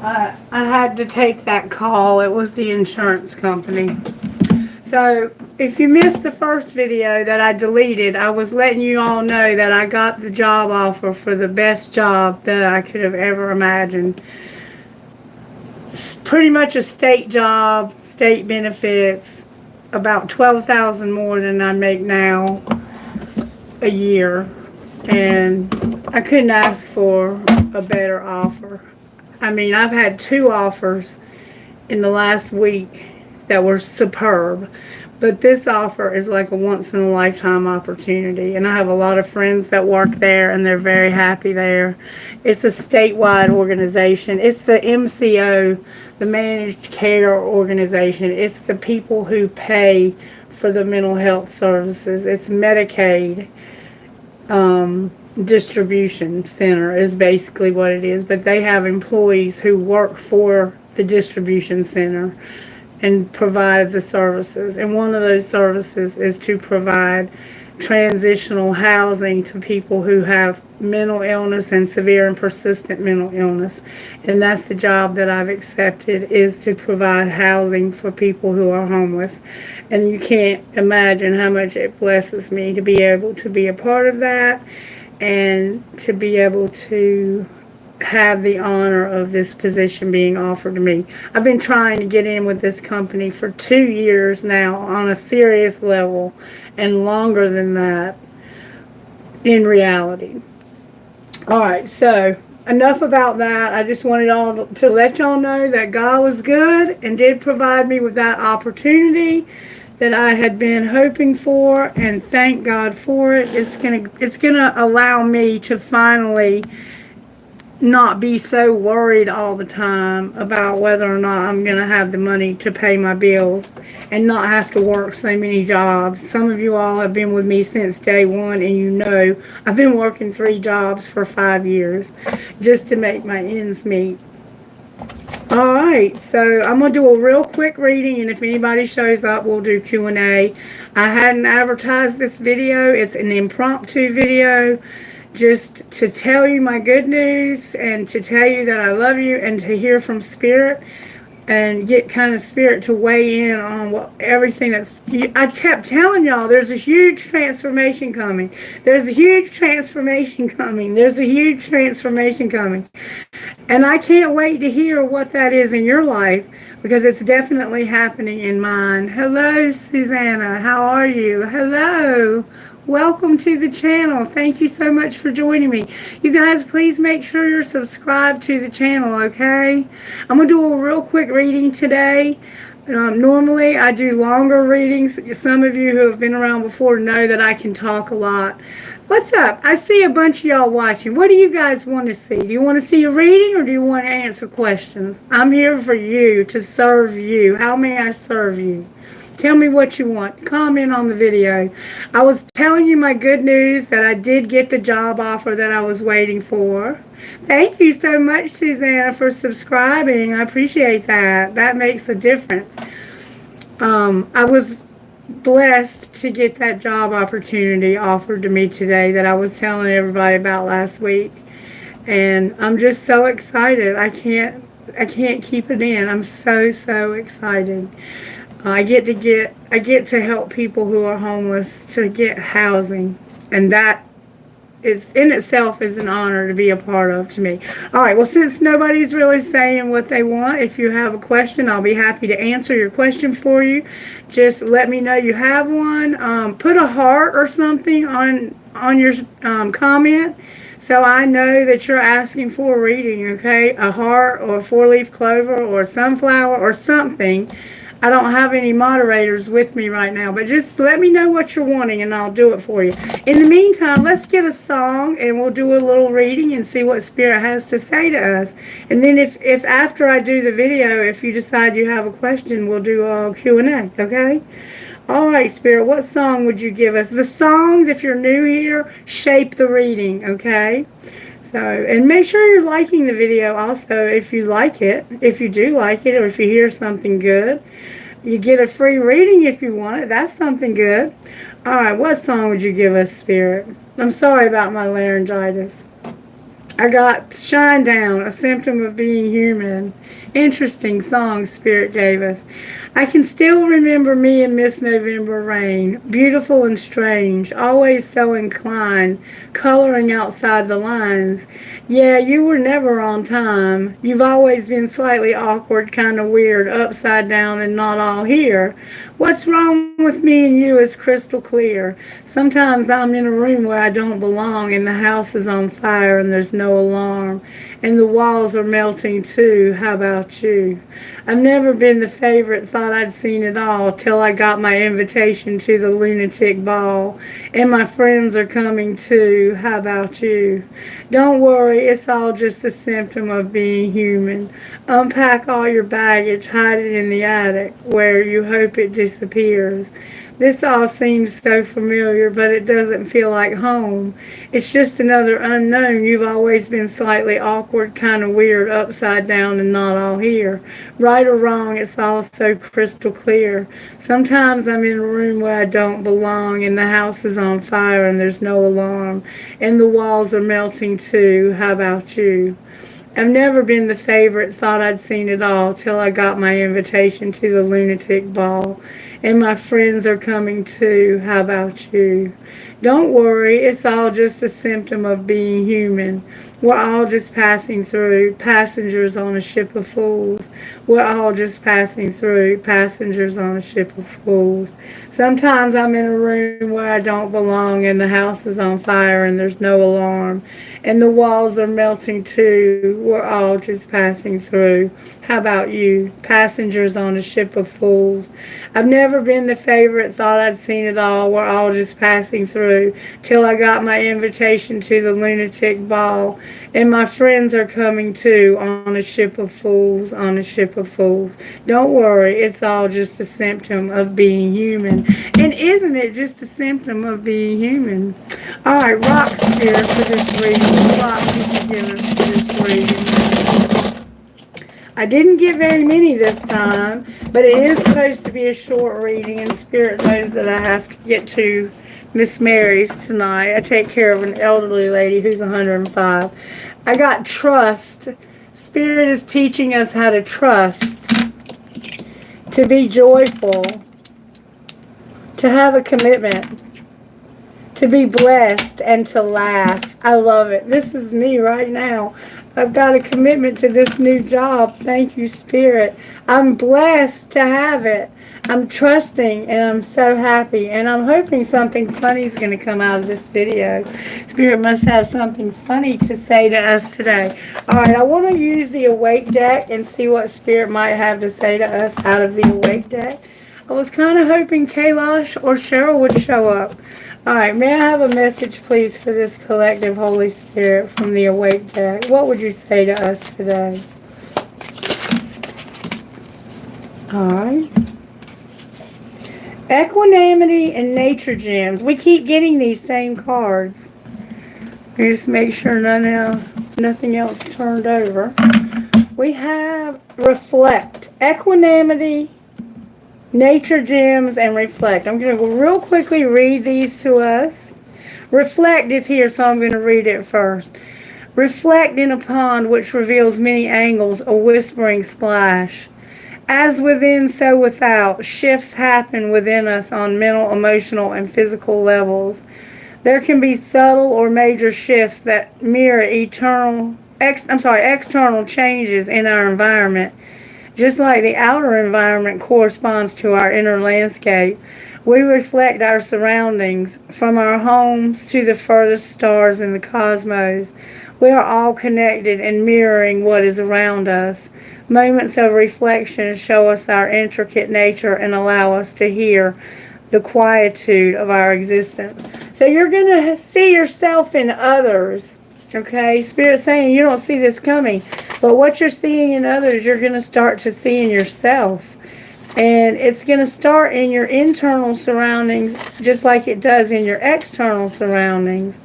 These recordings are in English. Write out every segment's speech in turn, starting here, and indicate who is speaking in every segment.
Speaker 1: I had to take that call. It was the insurance company. So, if you missed the first video that I deleted, I was letting you all know that I got the job offer for the best job that I could have ever imagined. It's pretty much a state job, state benefits, about 12,000 more than I make now a year. And I couldn't ask for a better offer. I mean, I've had two offers in the last week that were superb. But this offer is like a once in a lifetime opportunity. And I have a lot of friends that work there and they're very happy there. It's a statewide organization. It's the MCO, the Managed Care Organization. It's the people who pay for the mental health services. It's Medicaid. Distribution center is basically what it is, but they have employees who work for the distribution center and provide the services. And one of those services is to provide transitional housing to people who have mental illness and severe and persistent mental illness. And that's the job that I've accepted, is to provide housing for people who are homeless. And you can't imagine how much it blesses me to be able to be a part of that and to be able to have the honor of this position being offered to me. I've been trying to get in with this company for 2 years now on a serious level, and longer than that in reality. Alright, so enough about that. I just wanted all to let y'all know that God was good and did provide me with that opportunity that I had been hoping for, and thank God for it. It's gonna allow me to finally not be so worried all the time about whether or not I'm going to have the money to pay my bills and not have to work so many jobs. Some of you all have been with me since day one, and you know I've been working 3 jobs for 5 years just to make my ends meet. Alright, so I'm going to do a real quick reading, and if anybody shows up, we'll do Q&A. I hadn't advertised this video. It's an impromptu video, just to tell you my good news and to tell you that I love you and to hear from Spirit and get kind of Spirit to weigh in on what everything that's... I kept telling y'all there's a huge transformation coming. There's a huge transformation coming. There's a huge transformation coming. And I can't wait to hear what that is in your life, because it's definitely happening in mine. Hello, Susanna. How are you? Hello. Welcome to the channel. Thank you so much for joining me. You guys, please make sure you're subscribed to the channel, okay? I'm going to do a real quick reading today. Normally, I do longer readings. Some of you who have been around before know that I can talk a lot. What's up? I see a bunch of y'all watching. What do you guys want to see? Do you want to see a reading, or do you want to answer questions? I'm here for you, to serve you. How may I serve you? Tell me what you want. Comment on the video. I was telling you my good news that I did get the job offer that I was waiting for. Thank you so much, Susanna, for subscribing. I appreciate that. That makes a difference. I was blessed to get that job opportunity offered to me today that I was telling everybody about last week. And I'm just so excited. I can't keep it in. I'm so excited. I get to help people who are homeless to get housing, and that is in itself is an honor to be a part of to me. All right, well, since nobody's really saying what they want, if you have a question, I'll be happy to answer your question for you. Just let me know you have one. Put a heart or something on your comment, so I know that you're asking for a reading, okay? A heart or a 4-leaf clover or a sunflower or something. I don't have any moderators with me right now, but just let me know what you're wanting and I'll do it for you. In the meantime, let's get a song and we'll do a little reading and see what Spirit has to say to us. And then if after I do the video, if you decide you have a question, we'll do a Q&A, okay? All right, Spirit, what song would you give us? The songs, if you're new here, shape the reading, okay? So, and make sure you're liking the video also if you like it, if you do like it, or if you hear something good. You get a free reading if you want it. That's something good. All right, what song would you give us, Spirit? I'm sorry about my laryngitis. I got Shine Down, a symptom of being human. Interesting song Spirit gave us. I can still remember me in Miss November Rain, beautiful and strange, always so inclined, coloring outside the lines. Yeah, you were never on time. You've always been slightly awkward, kind of weird, upside down and not all here. What's wrong with me and you is crystal clear. Sometimes I'm in a room where I don't belong and the house is on fire and there's no alarm and the walls are melting too. How about you? I've never been the favorite, thought I'd seen it all till I got my invitation to the lunatic ball and my friends are coming too. How about you? Don't worry, it's all just a symptom of being human. Unpack all your baggage, hide it in the attic where you hope it disappears. This all seems so familiar, but it doesn't feel like home. It's just another unknown. You've always been slightly awkward, kind of weird, upside down, and not all here. Right or wrong, it's all so crystal clear. Sometimes I'm in a room where I don't belong, and the house is on fire, and there's no alarm, and the walls are melting too. How about you? I've never been the favorite, thought I'd seen it all till I got my invitation to the lunatic ball. And my friends are coming too. How about you? Don't worry, it's all just a symptom of being human. We're all just passing through, passengers on a ship of fools. We're all just passing through, passengers on a ship of fools. Sometimes I'm in a room where I don't belong and the house is on fire and there's no alarm and the walls are melting too. We're all just passing through. How about you? Passengers on a ship of fools. I've never been the favorite, thought I'd seen it all. We're all just passing through till I got my invitation to the lunatic ball. And my friends are coming too on a ship of fools, on a ship of fools. Don't worry, it's all just a symptom of being human. And isn't it just a symptom of being human? All right, rock spirit for this reading. What rock did you give us for this reading? I didn't get very many this time, but it is supposed to be a short reading, and Spirit knows that I have to get to Miss Mary's tonight. I take care of an elderly lady who's 105. I got trust. Spirit is teaching us how to trust, to be joyful, to have a commitment, to be blessed, and to laugh. I love it. This is me right now. I've got a commitment to this new job. Thank you, Spirit. I'm blessed to have it. I'm trusting and I'm so happy. And I'm hoping something funny is going to come out of this video. Spirit must have something funny to say to us today. All right, I want to use the Awake deck and see what Spirit might have to say to us out of the Awake deck. I was kind of hoping Kailash or Cheryl would show up. All right, may I have a message, please, for this collective Holy Spirit from the Awake deck? What would you say to us today? All right. Equanimity and nature gems. We keep getting these same cards. Just make sure nothing else turned over. We have reflect, equanimity, nature gems, and reflect. I'm going to real quickly read these to us. Reflect is here, so I'm going to read it first. Reflect in a pond which reveals many angles, a whispering splash. As within, so without. Shifts happen within us on mental, emotional, and physical levels. There can be subtle or major shifts that mirror external changes in our environment. Just like the outer environment corresponds to our inner landscape, we reflect our surroundings, from our homes to the furthest stars in the cosmos. We are all connected and mirroring what is around us. Moments of reflection show us our intricate nature and allow us to hear the quietude of our existence. So you're going to see yourself in others. Okay, Spirit's saying you don't see this coming, but what you're seeing in others, you're going to start to see in yourself. And it's going to start in your internal surroundings just like it does in your external surroundings.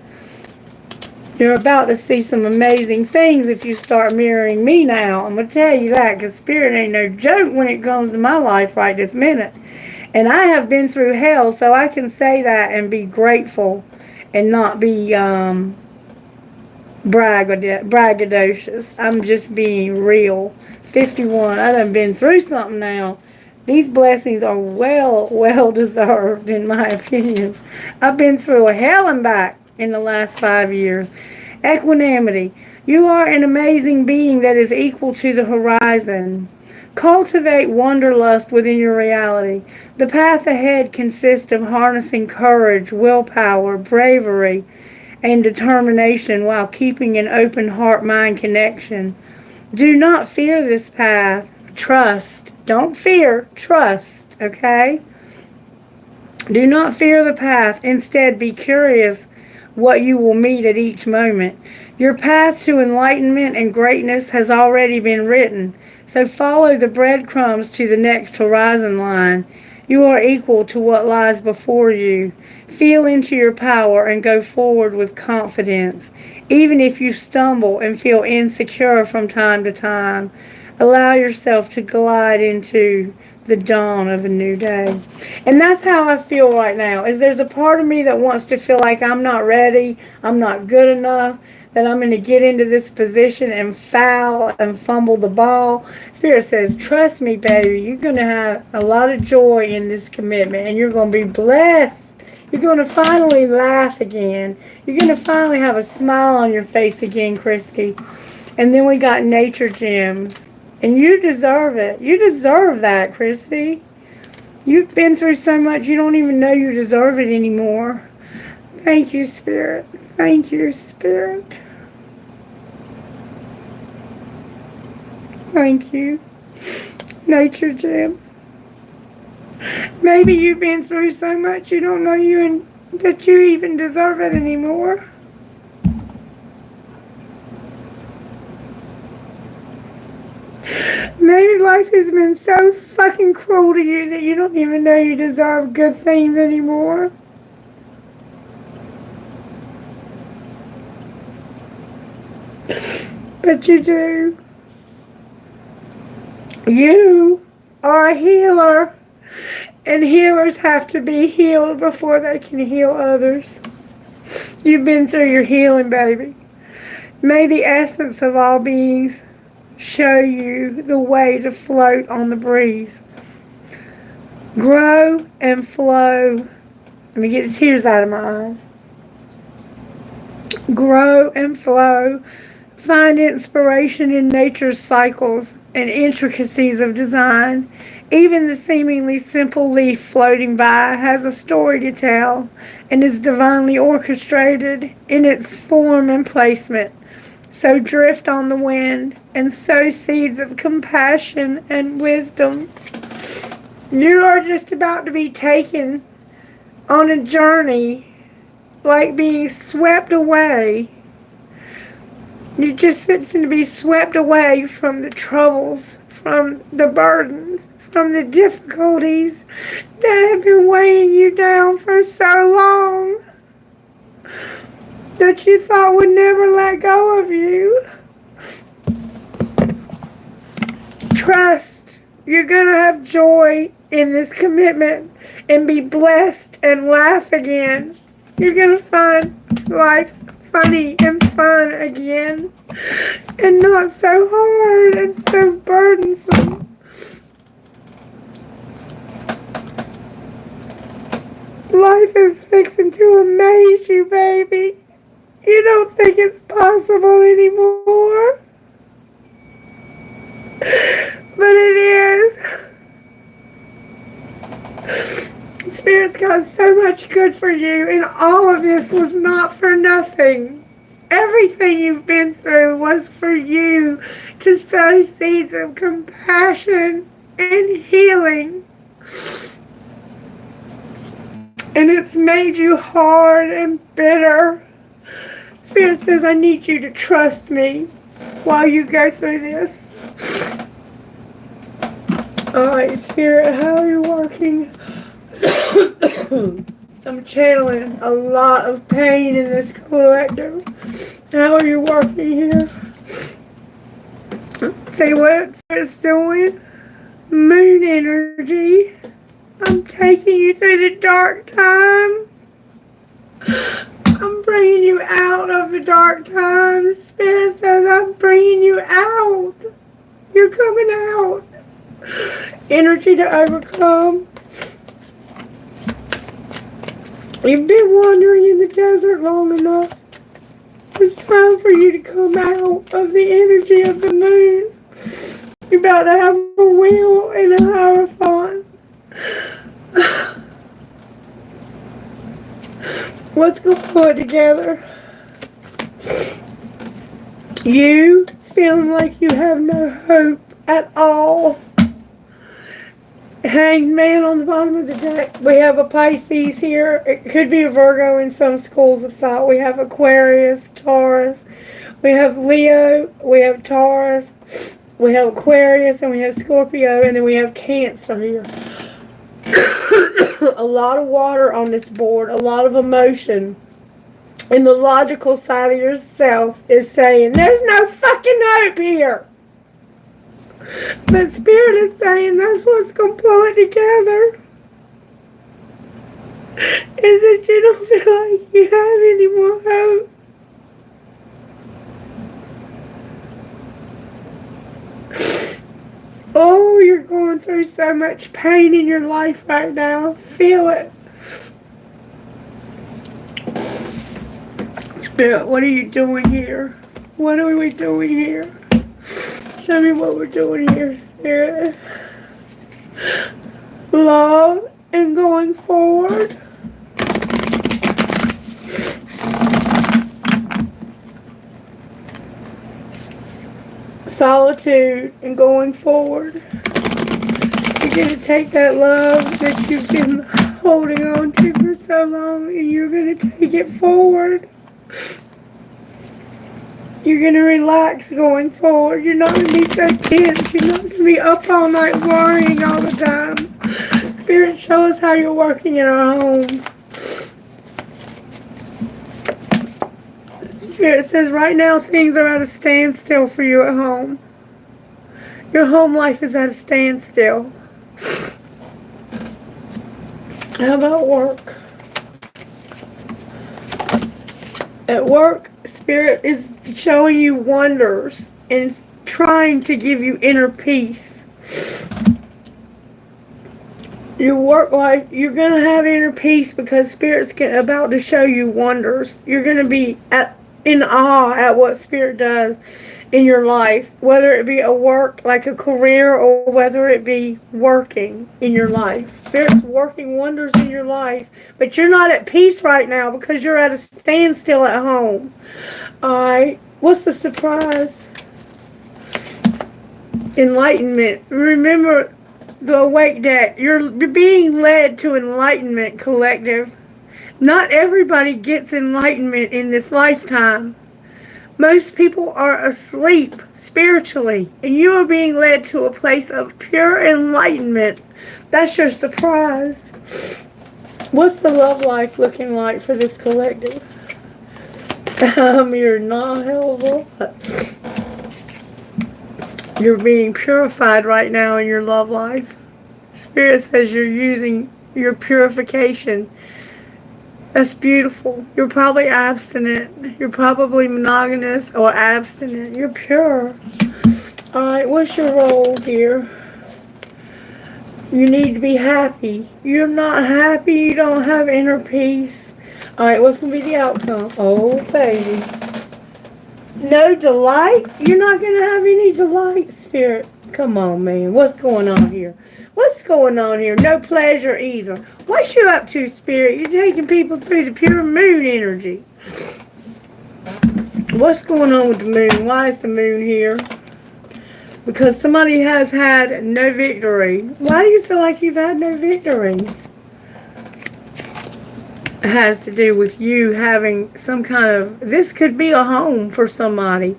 Speaker 1: You're about to see some amazing things if you start mirroring me now. I'm going to tell you that, because Spirit ain't no joke when it comes to my life right this minute. And I have been through hell, so I can say that and be grateful and not be braggadocious. I'm just being real. 51. I done been through something now. These blessings are well deserved, in my opinion. I've been through a hell and back in the last 5 years. Equanimity. You are an amazing being that is equal to the horizon. Cultivate wanderlust within your reality. The path ahead consists of harnessing courage, willpower, bravery, and determination while keeping an open heart-mind connection. Do not fear this path. Trust. Don't fear. Trust. Okay? Do not fear the path. Instead, be curious what you will meet at each moment. Your path to enlightenment and greatness has already been written, so follow the breadcrumbs to the next horizon line. You are equal to what lies before you. Feel into your power and go forward with confidence. Even if you stumble and feel insecure from time to time, allow yourself to glide into the dawn of a new day. And that's how I feel right now. Is there's a part of me that wants to feel like I'm not ready, I'm not good enough, that I'm going to get into this position and foul and fumble the ball. Spirit says, trust me, baby, you're going to have a lot of joy in this commitment and you're going to be blessed. You're going to finally laugh again. You're going to finally have a smile on your face again, Christy. And then we got nature gems. And you deserve it. You deserve that, Christy. You've been through so much you don't even know you deserve it anymore. Thank you, Spirit. Thank you, Spirit. Thank you. Nature gem. Maybe you've been through so much you don't know that you even deserve it anymore. Maybe life has been so fucking cruel to you that you don't even know you deserve good things anymore. But you do. You are a healer. And healers have to be healed before they can heal others. You've been through your healing, baby. May the essence of all beings show you the way to float on the breeze. Grow and flow. Let me get the tears out of my eyes. Grow and flow. Find inspiration in nature's cycles and intricacies of design. Even the seemingly simple leaf floating by has a story to tell and is divinely orchestrated in its form and placement. So drift on the wind and sow seeds of compassion and wisdom. You are just about to be taken on a journey, like being swept away. You're just fixing to be swept away from the troubles, from the burdens, from the difficulties that have been weighing you down for so long, that you thought would never let go of you. Trust. You're going to have joy in this commitment and be blessed and laugh again. You're going to find life funny and fun again and not so hard and so burdensome. Life is fixing to amaze you, baby. You don't think it's possible anymore. But it is. Spirit's got so much good for you, and all of this was not for nothing. Everything you've been through was for you to sow seeds of compassion and healing. And it's made you hard and bitter. Spirit says, I need you to trust me while you go through this. Alright, Spirit, how are you working? I'm channeling a lot of pain in this collective. How are you working here? See what it's doing? Moon energy. I'm taking you through the dark time. I'm bringing you out of the dark times. Spirit says I'm bringing you out. You're coming out. Energy to overcome. You've been wandering in the desert long enough. It's time for you to come out of the energy of the moon. You're about to have a wheel and a hierophant. What's going to put together? You feeling like you have no hope at all. Hanged man on the bottom of the deck. We have a Pisces here. It could be a Virgo in some schools of thought. We have Aquarius, Taurus. We have Leo. We have Taurus. We have Aquarius, and we have Scorpio, and then we have Cancer here. A lot of water on this board, a lot of emotion. And the logical side of yourself is saying, there's no fucking hope here. But Spirit is saying that's what's going to pull it together. Is that you don't feel like you have any more hope. Oh, you're going through so much pain in your life right now. Feel it. Spirit, what are you doing here? What are we doing here? Show me what we're doing here, Spirit. Love and going forward. Solitude and going forward. You're going to take that love that you've been holding on to for so long and you're going to take it forward. You're going to relax going forward. You're not going to be so tense. You're not going to be up all night worrying all the time. Spirit, show us how you're working in our homes. Spirit says right now things are at a standstill for you at home. Your home life is at a standstill. How about work? At work, Spirit is showing you wonders and trying to give you inner peace. Your work life, you're going to have inner peace because Spirit's about to show you wonders. You're going to be in awe at what Spirit does in your life, whether it be a work, like a career, or whether it be working in your life. Spirit's working wonders in your life, but you're not at peace right now because you're at a standstill at home. Alright, what's the surprise? Enlightenment. Remember the awake deck. You're being led to enlightenment, collective. Not everybody gets enlightenment in this lifetime. Most people are asleep spiritually, and you are being led to a place of pure enlightenment. That's your surprise. What's the love life looking like for this collective? You're not hell of a lot. You're being purified right now in your love life. Spirit says you're using your purification. That's beautiful. You're probably abstinent. You're probably monogamous or abstinent. You're pure. Alright, what's your role here? You need to be happy. You're not happy. You don't have inner peace. Alright, what's going to be the outcome? Oh, baby. No delight? You're not going to have any delight, Spirit. Come on, man. What's going on here? What's going on here? No pleasure either. What's you up to, Spirit? You're taking people through the pure moon energy. What's going on with the moon? Why is the moon here? Because somebody has had no victory. Why do you feel like you've had no victory? It has to do with you having some kind of... This could be a home for somebody.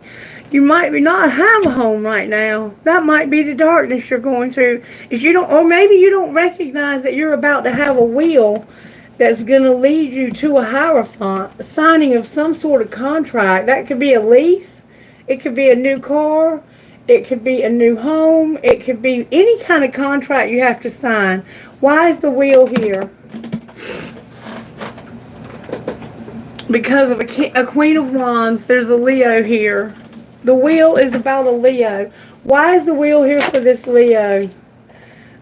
Speaker 1: You might not have a home right now. That might be the darkness you're going through. Is you don't, or maybe you don't recognize that you're about to have a wheel that's going to lead you to a hierophant, a signing of some sort of contract. That could be a lease. It could be a new car. It could be a new home. It could be any kind of contract you have to sign. Why is the wheel here? because of a Queen of Wands. There's a Leo here. The wheel is about a Leo. Why is the wheel here for this Leo?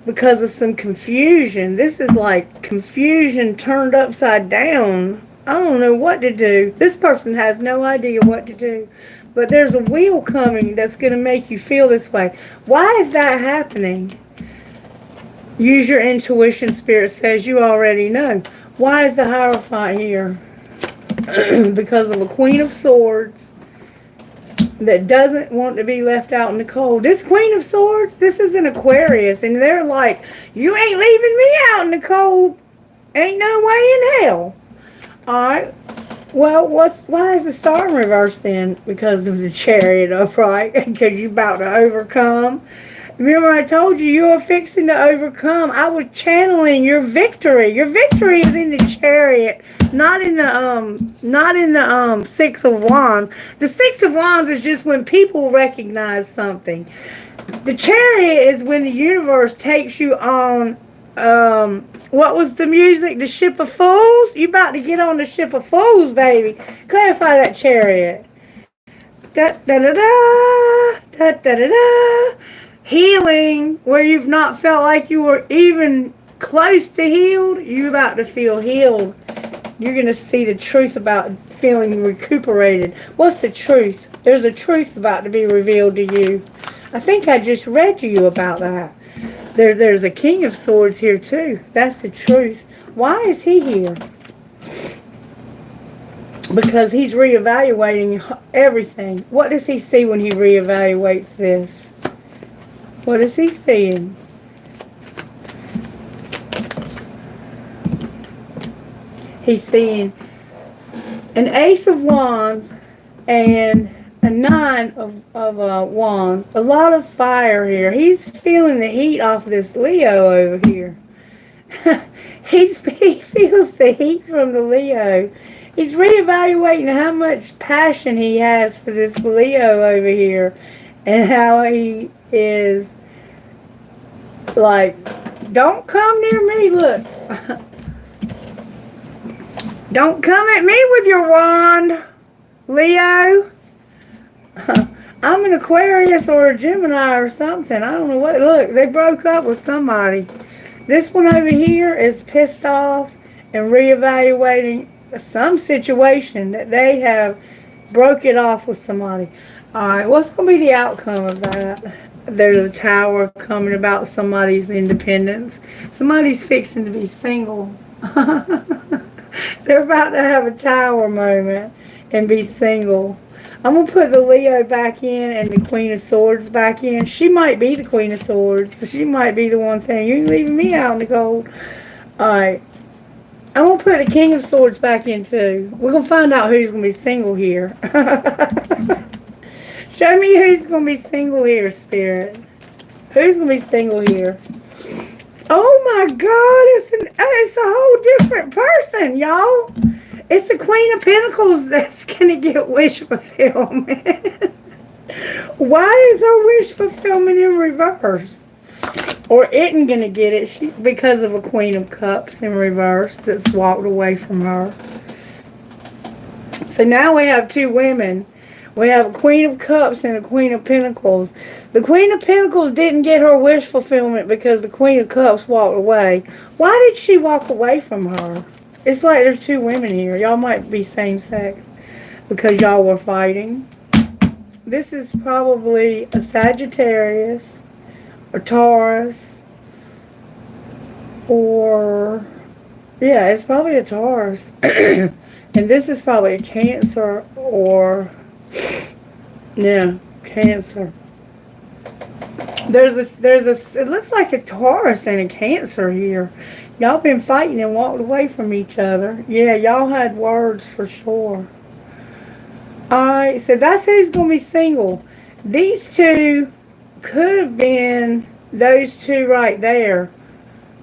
Speaker 1: Because of some confusion. This is like confusion turned upside down. I don't know what to do. This person has no idea what to do. But there's a wheel coming that's going to make you feel this way. Why is that happening? Use your intuition. Spirit says you already know. Why is the Hierophant here? Because of a Queen of Swords that doesn't want to be left out in the cold. This Queen of Swords, this is an Aquarius, and they're like, you ain't leaving me out in the cold. Ain't no way in hell. Alright. Well, why is the star in reverse then? Because of the Chariot upright. Because you're about to overcome. Remember I told you are fixing to overcome. I was channeling your victory. Your victory is in the Chariot, not in the Six of Wands. The Six of Wands is just when people recognize something. The Chariot is when the universe takes you on what was the music? The Ship of Fools? You about to get on the Ship of Fools, baby. Clarify that Chariot. Da da da da da da da da. Healing, where you've not felt like you were even close to healed, you're about to feel healed. You're going to see the truth about feeling recuperated. What's the truth? There's a truth about to be revealed to you. I think I just read to you about that. There's a King of Swords here too. That's the truth. Why is he here? Because he's reevaluating everything. What does he see when he reevaluates this? What is he seeing? He's seeing an Ace of Wands and a Nine of Wands. A lot of fire here. He's feeling the heat off of this Leo over here. He feels the heat from the Leo. He's reevaluating how much passion he has for this Leo over here. And how he is like, don't come near me, look. Don't come at me with your wand, Leo. I'm an Aquarius or a Gemini or something. I don't know what. Look, they broke up with somebody. This one over here is pissed off and reevaluating some situation that they have broke it off with somebody. Alright, what's going to be the outcome of that? There's a tower coming about somebody's independence. Somebody's fixing to be single. They're about to have a tower moment and be single. I'm going to put the Leo back in and the Queen of Swords back in. She might be the Queen of Swords. She might be the one saying, you ain't leaving me out in the cold. Alright. I'm going to put the King of Swords back in too. We're going to find out who's going to be single here. Show me who's going to be single here, Spirit. Who's going to be single here? Oh my God, it's a whole different person, y'all. It's the Queen of Pentacles that's going to get wish fulfillment. Why is her wish fulfillment in reverse? Or isn't going to get it because of a Queen of Cups in reverse that's walked away from her. So now we have two women. We have a Queen of Cups and a Queen of Pentacles. The Queen of Pentacles didn't get her wish fulfillment because the Queen of Cups walked away. Why did she walk away from her? It's like there's two women here. Y'all might be same sex because y'all were fighting. This is probably a Sagittarius or Taurus or, yeah, it's probably a Taurus. And this is probably a Cancer or, yeah, Cancer. It looks like a Taurus and a Cancer here. Y'all been fighting and walked away from each other. Yeah, y'all had words for sure. Alright, so that's who's going to be single. These two could have been those two right there.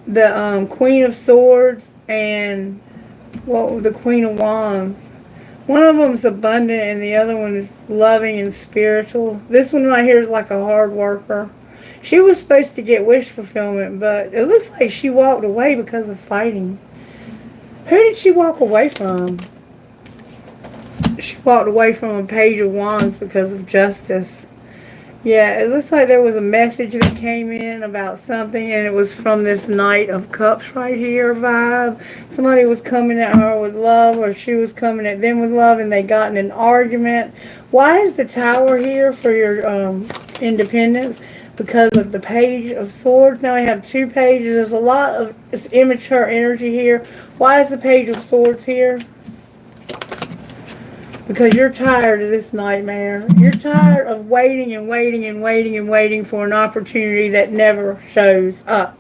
Speaker 1: The Queen of Swords and the Queen of Wands. One of them's abundant and the other one is loving and spiritual. This one right here is like a hard worker. She was supposed to get wish fulfillment, but it looks like she walked away because of fighting. Who did she walk away from? She walked away from a Page of Wands because of justice. Yeah, it looks like there was a message that came in about something, and it was from this Knight of Cups right here vibe. Somebody was coming at her with love, or she was coming at them with love, and they got in an argument. Why is the Tower here for your independence? Because of the Page of Swords. Now we have two pages. There's a lot of immature energy here. Why is the Page of Swords here? Because you're tired of this nightmare. You're tired of waiting and waiting and waiting and waiting for an opportunity that never shows up.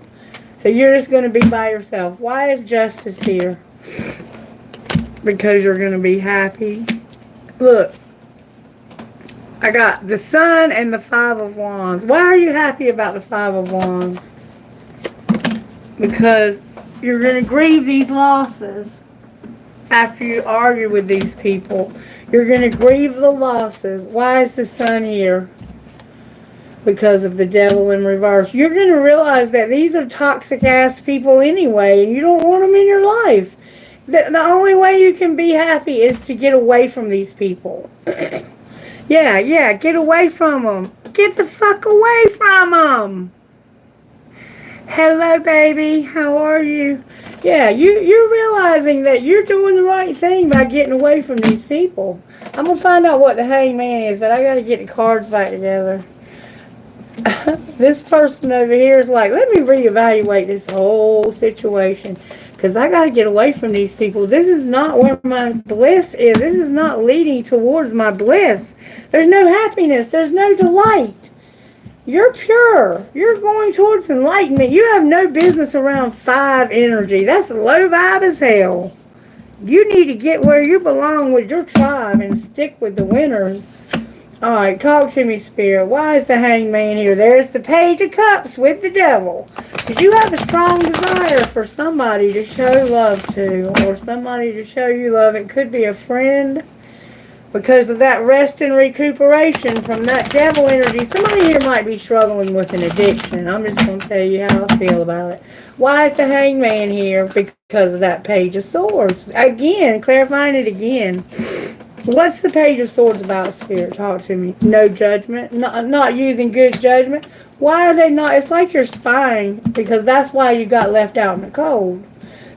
Speaker 1: So you're just going to be by yourself. Why is justice here? Because you're going to be happy. Look, I got the Sun and the Five of Wands. Why are you happy about the Five of Wands? Because you're going to grieve these losses after you argue with these people. You're going to grieve the losses. Why is the Sun here? Because of the Devil in reverse. You're going to realize that these are toxic ass people anyway, and you don't want them in your life. The only way you can be happy is to get away from these people. Yeah, get away from them. Get the fuck away from them. Hello, baby. How are you? Yeah, you're realizing that you're doing the right thing by getting away from these people. I'm going to find out what the Hangman is, but I got to get the cards back together. This person over here is like, let me reevaluate this whole situation, because I got to get away from these people. This is not where my bliss is. This is not leading towards my bliss. There's no happiness. There's no delight. You're pure. You're going towards enlightenment. You have no business around 5 energy. That's low vibe as hell. You need to get where you belong with your tribe and stick with the winners. Alright, talk to me, Spirit. Why is the Hangman here? There's the Page of Cups with the Devil. Did you have a strong desire for somebody to show love to, or somebody to show you love? It could be a friend. Because of that rest and recuperation from that devil energy, somebody here might be struggling with an addiction. I'm just going to tell you how I feel about it. Why is the Hangman here? Because of that Page of Swords. Again, clarifying it again. What's the Page of Swords about, Spirit? Talk to me. No judgment. Not using good judgment. Why are they not? It's like you're spying, because that's why you got left out in the cold.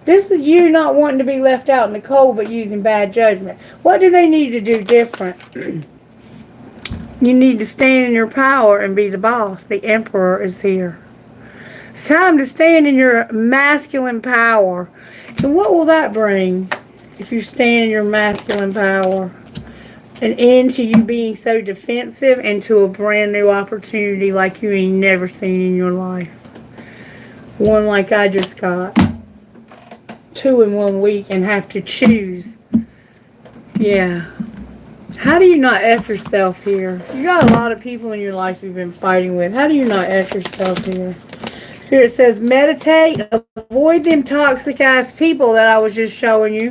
Speaker 1: This is you not wanting to be left out in the cold, but using bad judgment. What do they need to do different? You need to stand in your power and be the boss. The Emperor is here. It's time to stand in your masculine power. And what will that bring if you stand in your masculine power? An end to you being so defensive, and to a brand new opportunity like you ain't never seen in your life. One like I just got. 2 in 1 week, and have to choose. Yeah. How do you not F yourself here? You got a lot of people in your life you've been fighting with. How do you not F yourself here? Spirit says, meditate. Avoid them toxic ass people that I was just showing you.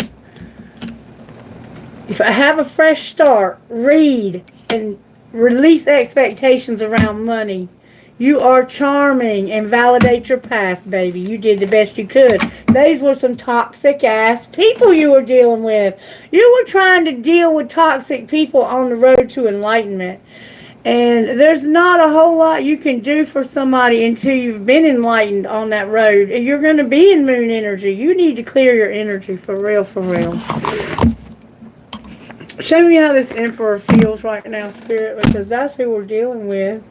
Speaker 1: If I have a fresh start, read and release expectations around money. You are charming, and validate your past, baby. You did the best you could. These were some toxic ass people you were dealing with. You were trying to deal with toxic people on the road to enlightenment. And there's not a whole lot you can do for somebody until you've been enlightened on that road. You're going to be in moon energy. You need to clear your energy for real, for real. Show me how this Emperor feels right now, Spirit, because that's who we're dealing with.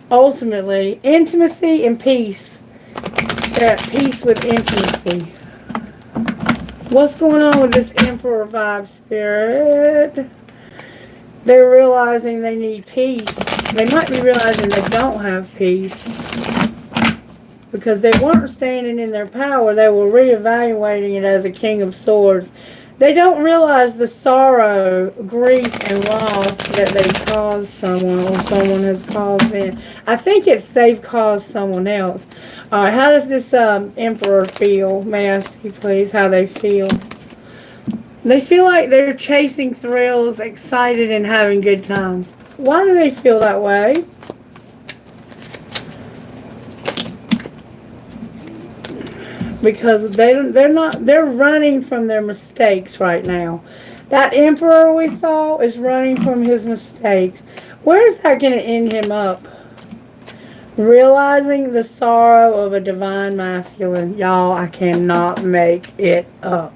Speaker 1: Ultimately, intimacy and peace. They're at peace with intimacy. What's going on with this Emperor vibe, Spirit? They're realizing they need peace. They might be realizing they don't have peace. Because they weren't standing in their power. They were reevaluating it as a King of Swords. They don't realize the sorrow, grief, and loss that they caused someone, or someone has caused them. I think it's they've caused someone else. All right, how does this Emperor feel? May I see, please, how they feel? They feel like they're chasing thrills, excited, and having good times. Why do they feel that way? Because they're running from their mistakes right now. That emperor we saw is running from his mistakes. Where is that going to end him up? Realizing the sorrow of a divine masculine. Y'all, I cannot make it up.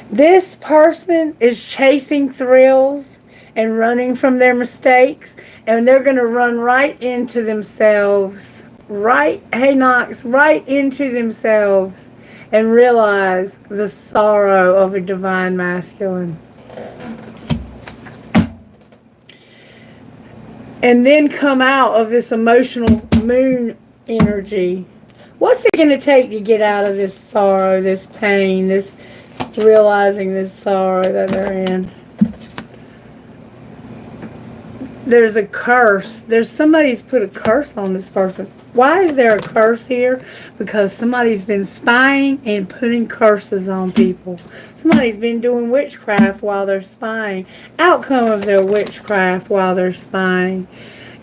Speaker 1: This person is chasing thrills and running from their mistakes, and they're going to run right into themselves. Right, hey Knox, right into themselves and realize the sorrow of a divine masculine. And then come out of this emotional moon energy. What's it going to take to get out of this sorrow, this pain, this realizing this sorrow that they're in? There's a curse. Somebody's put a curse on this person. Why is there a curse here? Because somebody's been spying and putting curses on people. Somebody's been doing witchcraft while they're spying. Outcome of their witchcraft while they're spying.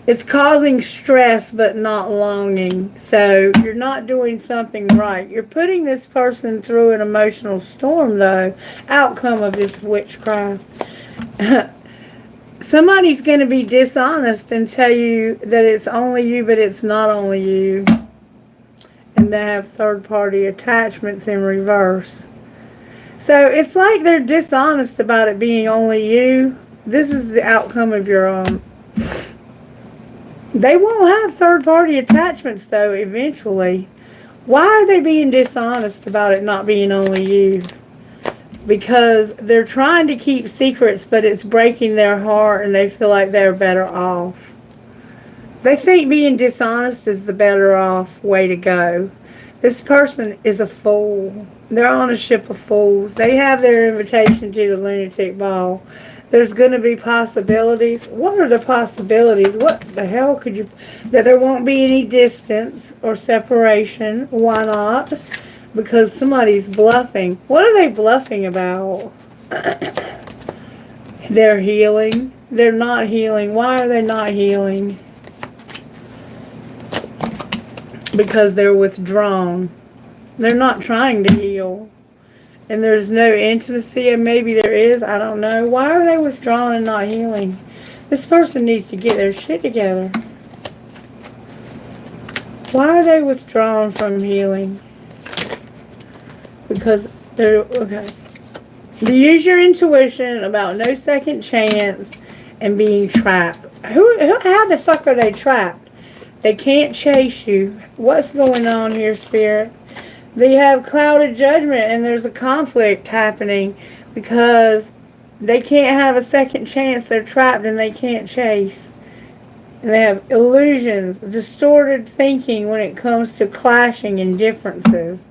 Speaker 1: It's causing stress but not longing. So you're not doing something right. You're putting this person through an emotional storm though. Outcome of this witchcraft. Somebody's going to be dishonest and tell you that it's only you, but it's not only you. And they have third-party attachments in reverse. So it's like they're dishonest about it being only you. This is the outcome of your own. They won't have third-party attachments, though, eventually. Why are they being dishonest about it not being only you? Because they're trying to keep secrets, but it's breaking their heart and they feel like they're better off. They think being dishonest is the better off way to go. This person is a fool. They're on a ship of fools. They have their invitation to the lunatic ball. There's going to be possibilities. What are the possibilities? What the hell could you... That there won't be any distance or separation. Why not? Because somebody's bluffing. What are they bluffing about? They're healing. They're not healing. Why are they not healing? Because they're withdrawn. They're not trying to heal. And there's no intimacy, and maybe there is, I don't know. Why are they withdrawn and not healing? This person needs to get their shit together. Why are they withdrawn from healing? Because they're, okay. You use your intuition about no second chance and being trapped. How the fuck are they trapped? They can't chase you. What's going on here, Spirit? They have clouded judgment and there's a conflict happening because they can't have a second chance. They're trapped and they can't chase. And they have illusions, distorted thinking when it comes to clashing and differences.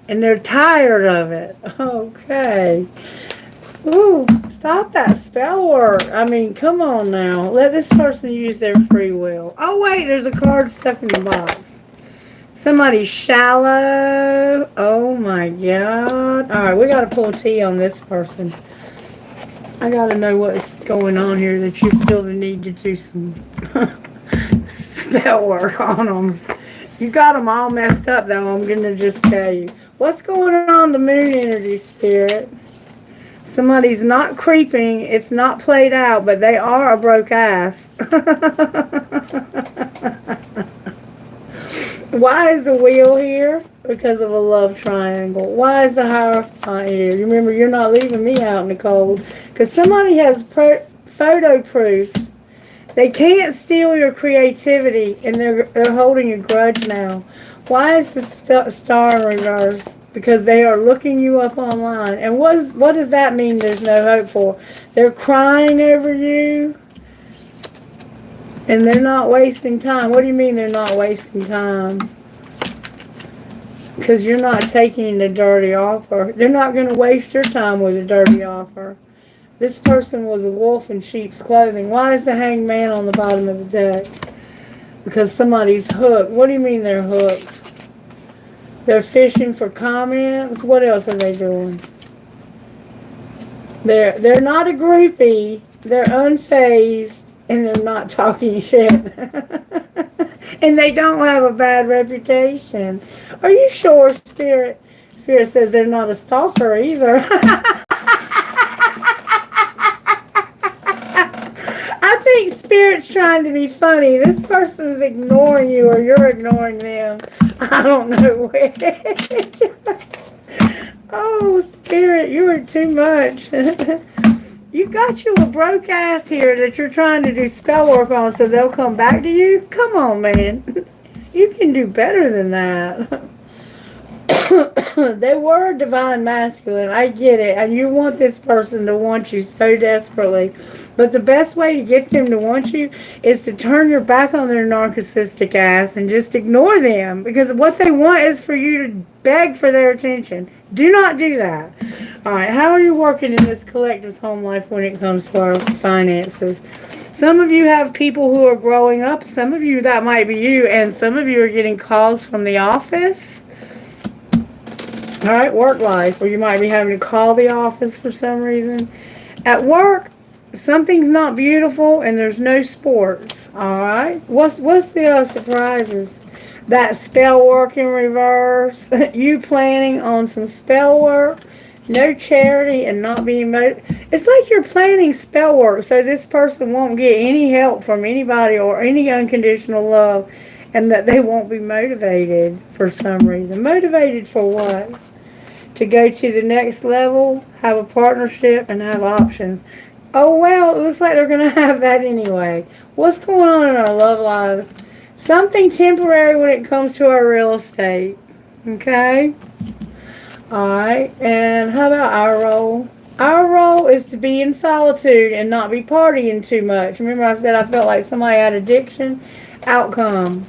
Speaker 1: And they're tired of it. Okay. Ooh, stop that spell work. I mean, come on now. Let this person use their free will. Oh, wait, there's a card stuck in the box. Somebody's shallow. Oh, my God. All right, we got to pull tea on this person. I got to know what's going on here that you feel the need to do some spell work on them. You got them all messed up, though. I'm going to just tell you. What's going on the moon energy, Spirit? Somebody's not creeping. It's not played out, but they are a broke ass. Why is the wheel here? Because of a love triangle. Why is the Hierophant here? You remember, you're not leaving me out in the cold. Because somebody has photo proof. They can't steal your creativity, and they're holding a grudge now. Why is the star in reverse? Because they are looking you up online. And what does that mean there's no hope for? They're crying over you. And they're not wasting time. What do you mean they're not wasting time? Because you're not taking the dirty offer. They're not going to waste your time with a dirty offer. This person was a wolf in sheep's clothing. Why is the hanged man on the bottom of the deck? Because somebody's hooked. What do you mean they're hooked? They're fishing for comments. What else are they doing? They're not a groupie. They're unfazed. And they're not talking shit. And they don't have a bad reputation. Are you sure, Spirit? Spirit says they're not a stalker either. trying to be funny. This person's ignoring you or you're ignoring them. I don't know which. Oh, Spirit, you are too much. You got you a broke ass here that you're trying to do spell work on so they'll come back to you? Come on, man. You can do better than that. They were divine masculine. I get it. And you want this person to want you so desperately. But the best way to get them to want you is to turn your back on their narcissistic ass and just ignore them. Because what they want is for you to beg for their attention. Do not do that. Alright, how are you working in this collective home life when it comes to our finances? Some of you have people who are growing up. Some of you, that might be you. And some of you are getting calls from the office. Alright, work life, or you might be having to call the office for some reason. At work, something's not beautiful and there's no sports. Alright, what's the surprises? That spell work in reverse, you planning on some spell work, no charity, and not being motivated. It's like you're planning spell work so this person won't get any help from anybody or any unconditional love, and that they won't be motivated for some reason. Motivated for what? To go to the next level, have a partnership, and have options. Oh, well, it looks like they're going to have that anyway. What's going on in our love lives? Something temporary when it comes to our real estate. Okay? Alright, and how about our role? Our role is to be in solitude and not be partying too much. Remember I said I felt like somebody had addiction? Outcome.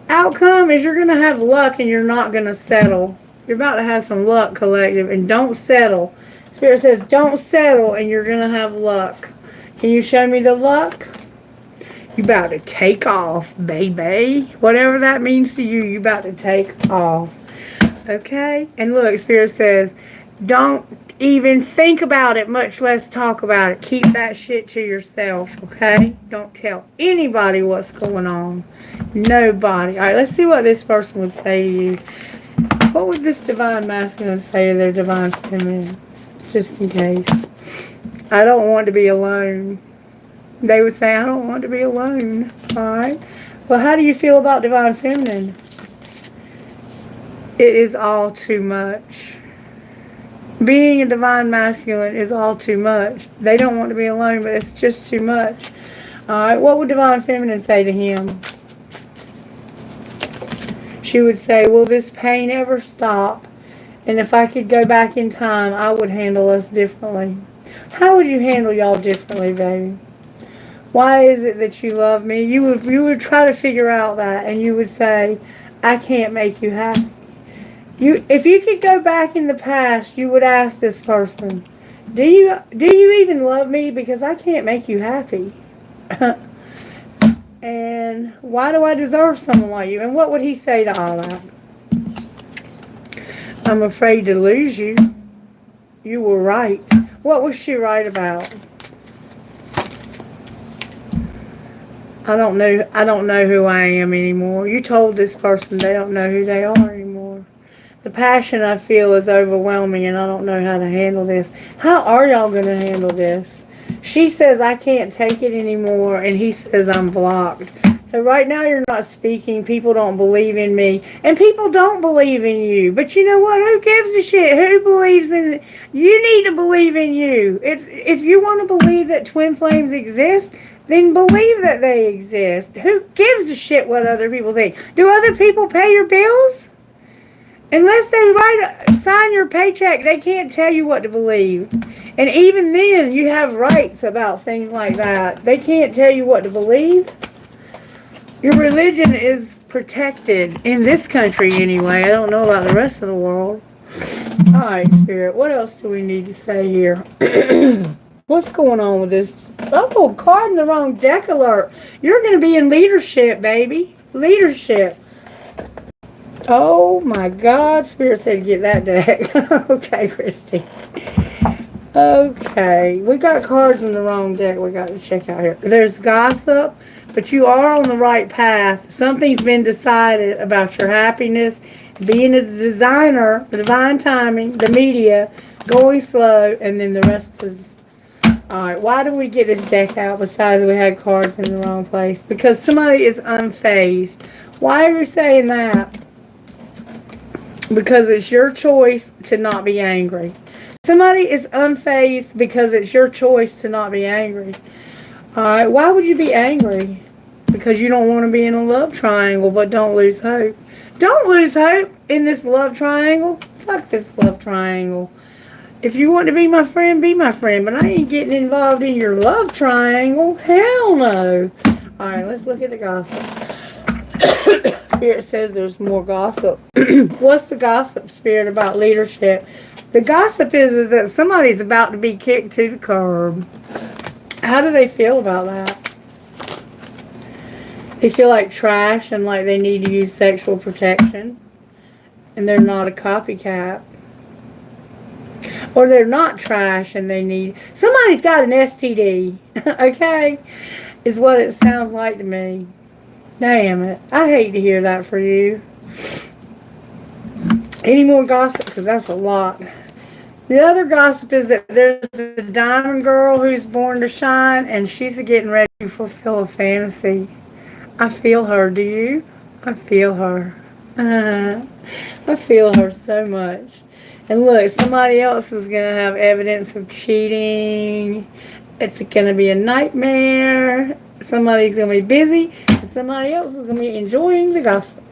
Speaker 1: Outcome is you're going to have luck and you're not going to settle. You're about to have some luck, collective, and don't settle. Spirit says don't settle and you're going to have luck. Can you show me the luck? You about to take off, baby. Whatever that means to you, you about to take off. Okay? And look, Spirit says don't even think about it, much less talk about it. Keep that shit to yourself, okay? Don't tell anybody what's going on. Nobody. All right, let's see what this person would say to you. What would this divine masculine say to their divine feminine? Just in case. I don't want to be alone. They would say, I don't want to be alone. Alright. Well, how do you feel about divine feminine? It is all too much. Being a divine masculine is all too much. They don't want to be alone, but it's just too much. Alright. What would divine feminine say to him? She would say, will this pain ever stop? And if I could go back in time, I would handle us differently. How would you handle y'all differently, baby? Why is it that you love me? You would try to figure out that, and you would say, I can't make you happy. If you could go back in the past, you would ask this person, do you even love me? Because I can't make you happy. And why do I deserve someone like you? And what would he say to all that? I'm afraid to lose you. You were right. What was she right about? I don't know who I am anymore. You told this person they don't know who they are anymore. The passion I feel is overwhelming and I don't know how to handle this. How are y'all going to handle this? She says, I can't take it anymore, and he says, I'm blocked. So right now you're not speaking. People don't believe in me, and people don't believe in you. But you know what? Who gives a shit? Who believes in it? You need to believe in you. If you want to believe that twin flames exist, then believe that they exist. Who gives a shit what other people think? Do other people pay your bills? Unless they sign your paycheck, they can't tell you what to believe. And even then, you have rights about things like that. They can't tell you what to believe. Your religion is protected in this country anyway. I don't know about the rest of the world. Alright, Spirit, what else do we need to say here? What's going on with this? Oh, card in the wrong deck alert. You're going to be in leadership, baby. Leadership. Oh my God, Spirit said get that deck. Okay, Christy. Okay, we got cards in the wrong deck we got to check out here. There's gossip, but you are on the right path. Something's been decided about your happiness. Being a designer, the divine timing, the media, going slow, and then the rest is Alright, why did we get this deck out besides we had cards in the wrong place? Because somebody is unfazed. Why are you saying that? Because it's your choice to not be angry. Somebody is unfazed because it's your choice to not be angry. Alright, why would you be angry? Because you don't want to be in a love triangle, but don't lose hope. Don't lose hope in this love triangle. Fuck this love triangle. If you want to be my friend, be my friend. But I ain't getting involved in your love triangle. Hell no. Alright, let's look at the gossip. Spirit says there's more gossip. What's the gossip, Spirit, about leadership? The gossip is that somebody's about to be kicked to the curb. How do they feel about that? They feel like trash and like they need to use sexual protection. And they're not a copycat. Or they're not trash and they need... Somebody's got an STD. Okay? Is what it sounds like to me. Damn it. I hate to hear that for you. Any more gossip? Because that's a lot. The other gossip is that there's a diamond girl who's born to shine, and she's getting ready to fulfill a fantasy. I feel her. Do you? I feel her. I feel her so much. And look, somebody else is going to have evidence of cheating. It's going to be a nightmare. Somebody's going to be busy, and somebody else is going to be enjoying the gossip.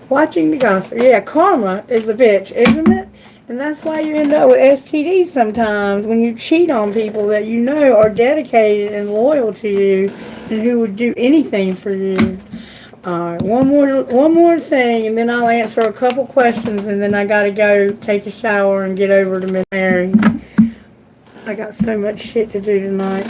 Speaker 1: Watching the gossip. Yeah, karma is a bitch, isn't it? And that's why you end up with STDs sometimes, when you cheat on people that you know are dedicated and loyal to you and who would do anything for you. Alright, one more thing, and then I'll answer a couple questions, and then I gotta go take a shower and get over to Miss Mary. I got so much shit to do tonight.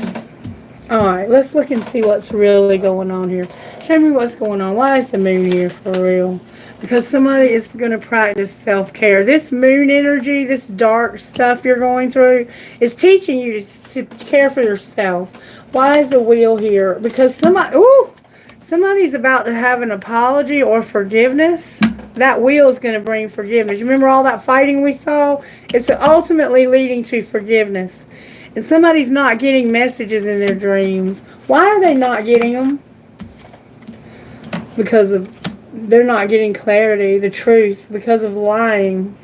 Speaker 1: Alright, let's look and see what's really going on here. Show me what's going on. Why is the moon here for real? Because somebody is going to practice self-care. This moon energy, this dark stuff you're going through, is teaching you to care for yourself. Why is the wheel here? Because somebody's about to have an apology or forgiveness. That wheel is going to bring forgiveness. You remember all that fighting we saw? It's ultimately leading to forgiveness. And somebody's not getting messages in their dreams. Why are they not getting them? Because they're not getting clarity, the truth, because of lying.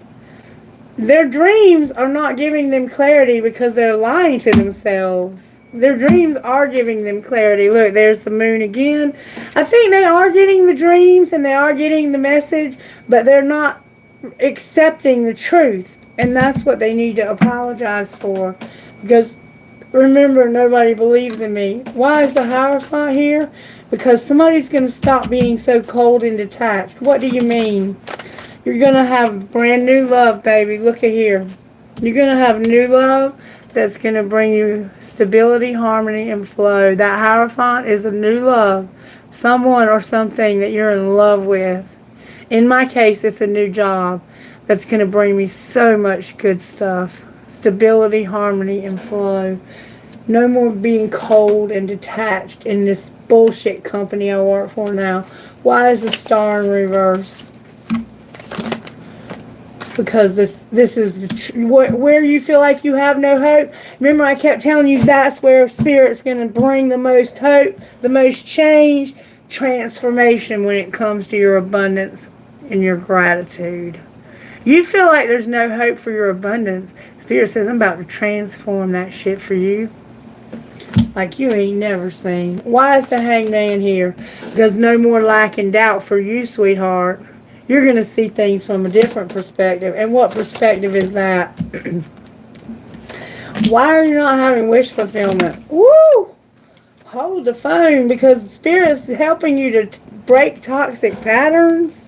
Speaker 1: Their dreams are not giving them clarity because they're lying to themselves. Their dreams are giving them clarity. Look, there's the moon again. I think they are getting the dreams and they are getting the message, but they're not accepting the truth. And that's what they need to apologize for. Because, remember, nobody believes in me. Why is the Hierophant here? Because somebody's going to stop being so cold and detached. What do you mean? You're going to have brand new love, baby. Look at here. You're going to have new love that's going to bring you stability, harmony, and flow. That Hierophant is a new love. Someone or something that you're in love with. In my case, it's a new job that's going to bring me so much good stuff. Stability, harmony, and flow. No more being cold and detached in this bullshit company I work for now. Why is the star in reverse? Because this is where you feel like you have no hope. Remember, I kept telling you that's where Spirit's going to bring the most hope, the most change, transformation when it comes to your abundance and your gratitude. You feel like there's no hope for your abundance. Spirit says, I'm about to transform that shit for you. Like you ain't never seen. Why is the Hangman here? Because no more lack and doubt for you, sweetheart. You're going to see things from a different perspective. And what perspective is that? Why are you not having wish fulfillment? Woo! Hold the phone, because Spirit's helping you to break toxic patterns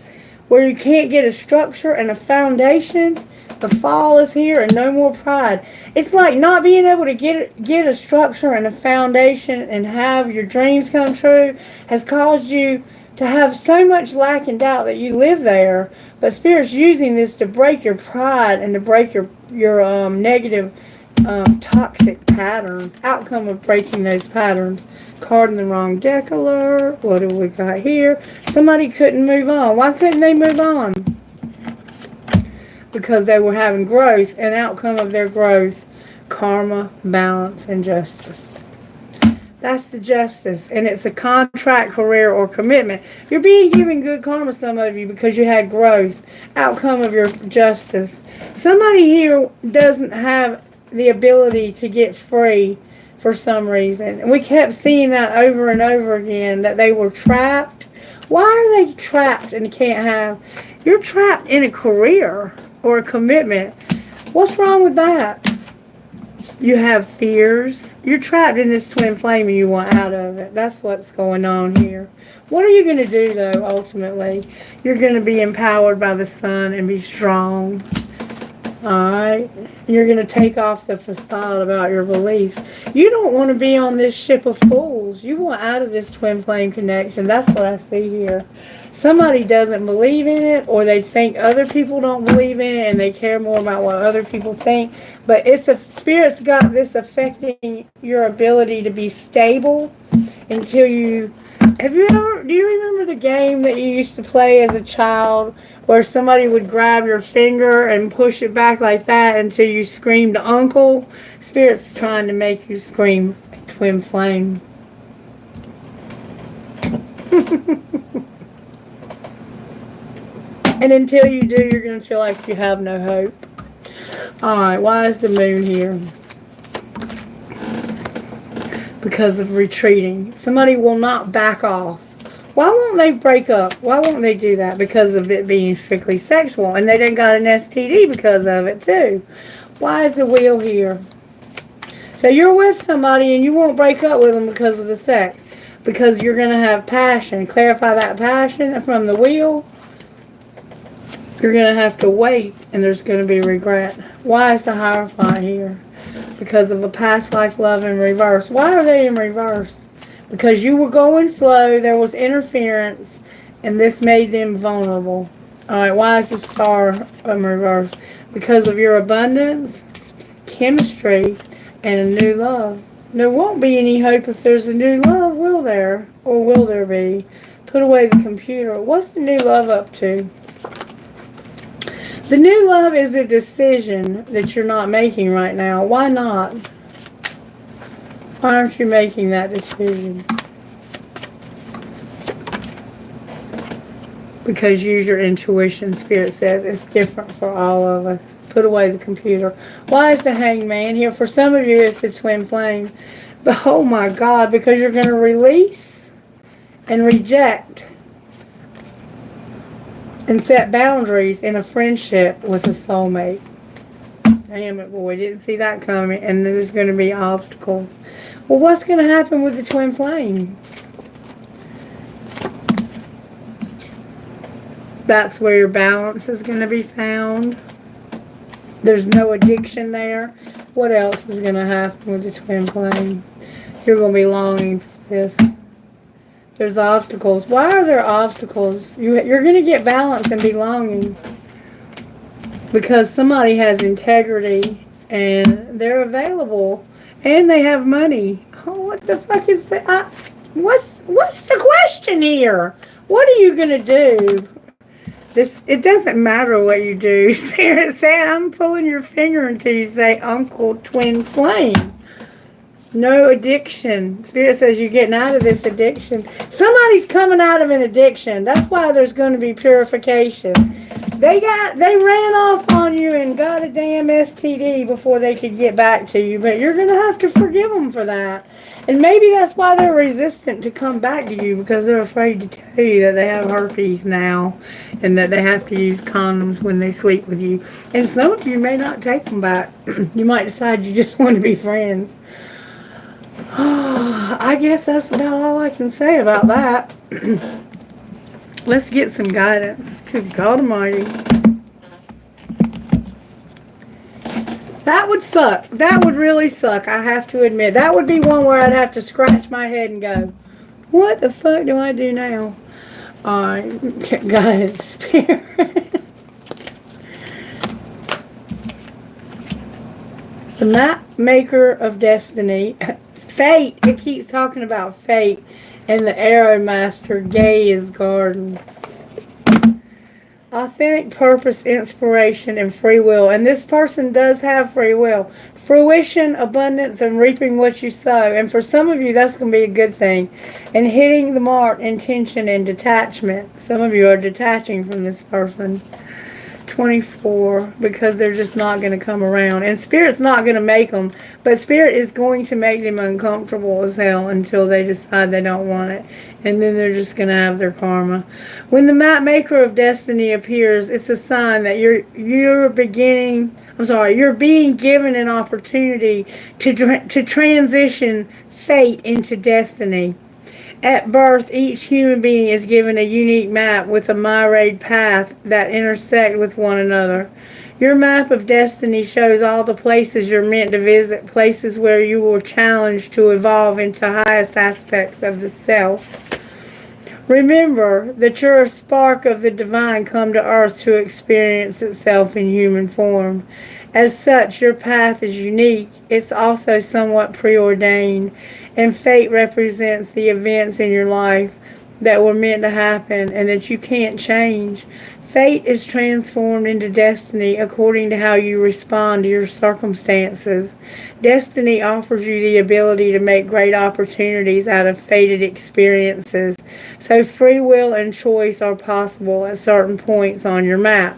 Speaker 1: where you can't get a structure and a foundation. The fall is here and no more pride. It's like not being able to get a structure and a foundation and have your dreams come true has caused you to have so much lack and doubt that you live there. But Spirit's using this to break your pride and to break your negative toxic patterns. Outcome of breaking those patterns. Card in the wrong deck alert. What do we got here? Somebody couldn't move on. Why couldn't they move on? Because they were having growth, and outcome of their growth. karma, balance, and justice. That's the justice, and it's a contract, career, or commitment. You're being given good karma, some of you, because you had growth, outcome of your justice. Somebody here doesn't have the ability to get free for some reason. And we kept seeing that over and over again, that they were trapped. Why are they trapped and can't have? You're trapped in a career or a commitment. What's wrong with that? You have fears. You're trapped in this twin flame and you want out of it. That's what's going on here. What are you going to do, though, ultimately? You're going to be empowered by the sun and be strong. Alright? You're going to take off the facade about your beliefs. You don't want to be on this ship of fools. You want out of this twin flame connection. That's what I see here. Somebody doesn't believe in it, or they think other people don't believe in it, and they care more about what other people think. But it's a Spirit's got this affecting your ability to be stable until you. Do you remember the game that you used to play as a child, where somebody would grab your finger and push it back like that until you screamed uncle? Spirit's trying to make you scream twin flame. And until you do, you're going to feel like you have no hope. Alright, why is the moon here? Because of retreating. Somebody will not back off. Why won't they break up? Why won't they do that? Because of it being strictly sexual. And they done got an STD because of it too. Why is the wheel here? So you're with somebody and you won't break up with them because of the sex. Because you're going to have passion. Clarify that passion from the wheel. You're going to have to wait, and there's going to be regret. Why is the Hierophant here? Because of a past life love in reverse. Why are they in reverse? Because you were going slow, there was interference, and this made them vulnerable. Alright, why is the Star in reverse? Because of your abundance, chemistry, and a new love. There won't be any hope if there's a new love, will there? Or will there be? Put away the computer. What's the new love up to? The new love is a decision that you're not making right now. Why not? Why aren't you making that decision? Because use your intuition, Spirit says. It's different for all of us. Put away the computer. Why is the Hangman here? For some of you, it's the twin flame. But oh my God, because you're going to release and reject and set boundaries in a friendship with a soulmate. Damn it, boy. Didn't see that coming. And there's going to be obstacles. Well, what's going to happen with the twin flame? That's where your balance is going to be found. There's no addiction there. What else is going to happen with the twin flame? You're going to be longing for this. There's obstacles. Why are there obstacles? You're going to get balance and be longing. Because somebody has integrity and they're available and they have money. Oh, what the fuck is that? What's the question here? What are you going to do? It doesn't matter what you do. Spirit said, I'm pulling your finger until you say Uncle Twin Flame. No addiction. Spirit says you're getting out of this addiction. Somebody's coming out of an addiction. That's why there's going to be purification. They ran off on you and got a damn STD before they could get back to you. But you're going to have to forgive them for that. And maybe that's why they're resistant to come back to you, because they're afraid to tell you that they have herpes now and that they have to use condoms when they sleep with you. And some of you may not take them back. You might decide you just want to be friends. I guess that's about all I can say about that. Let's get some guidance. Good God Almighty. That would suck. That would really suck, I have to admit. That would be one where I'd have to scratch my head and go, what the fuck do I do now? Alright, guidance, Spirit. The map maker of destiny. Fate. It keeps talking about fate. And the arrow master, Gaia's garden. authentic purpose, inspiration, and free will. And this person does have free will. Fruition, abundance, and reaping what you sow. And for some of you, that's going to be a good thing. And hitting the mark, intention, and detachment. Some of you are detaching from this person. 24, because they're just not going to come around. And Spirit's not going to make them, but Spirit is going to make them uncomfortable as hell until they decide they don't want it. And then they're just going to have their karma. When the map maker of destiny appears, it's a sign that you're being given an opportunity to transition fate into destiny. At birth, each human being is given a unique map with a myriad path that intersect with one another. Your map of destiny shows all the places you're meant to visit, places where you were challenged to evolve into highest aspects of the self. Remember that you're a spark of the divine come to earth to experience itself in human form. As such, your path is unique. It's also somewhat preordained, and fate represents the events in your life that were meant to happen and that you can't change. Fate is transformed into destiny according to how you respond to your circumstances. Destiny offers you the ability to make great opportunities out of fated experiences, so free will and choice are possible at certain points on your map.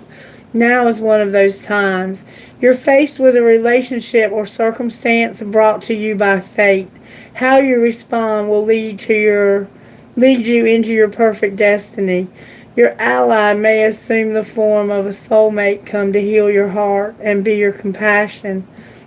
Speaker 1: Now is one of those times. You're faced with a relationship or circumstance brought to you by fate. How you respond will lead you into your perfect destiny. Your ally may assume the form of a soulmate come to heal your heart and be your compassion.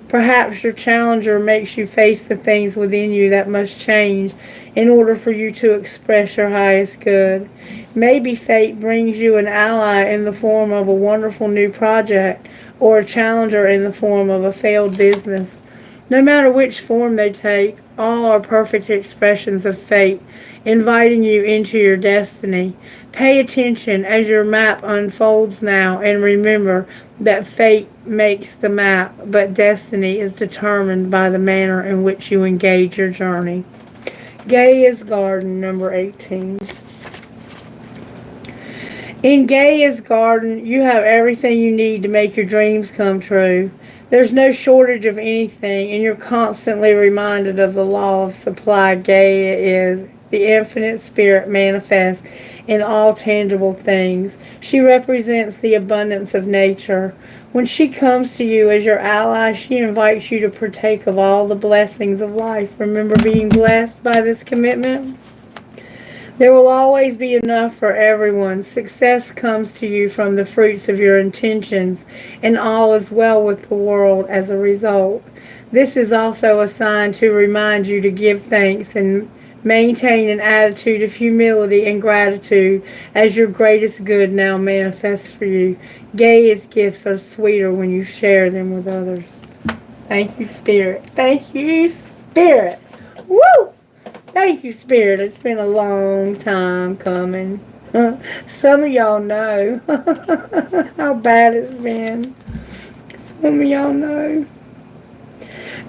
Speaker 1: Perhaps your challenger makes you face the things within you that must change in order for you to express your highest good. Maybe fate brings you an ally in the form of a wonderful new project or a challenger in the form of a failed business. No matter which form they take, all are perfect expressions of fate, inviting you into your destiny. Pay attention as your map unfolds now, and remember that fate makes the map, but destiny is determined by the manner in which you engage your journey. Gaia's Garden, number 18. In Gaia's Garden, you have everything you need to make your dreams come true. There's no shortage of anything, and you're constantly reminded of the law of supply. Gaia is the infinite spirit manifest in all tangible things. She represents the abundance of nature. When she comes to you as your ally, she invites you to partake of all the blessings of life. Remember being blessed by this commitment? There will always be enough for everyone. Success comes to you from the fruits of your intentions, and all is well with the world as a result. This is also a sign to remind you to give thanks and maintain an attitude of humility and gratitude as your greatest good now manifests for you. Gaia's gifts are sweeter when you share them with others. Thank you, Spirit. Thank you, Spirit. Woo! Thank you, Spirit. It's been a long time coming. Some of y'all know how bad it's been. Some of y'all know.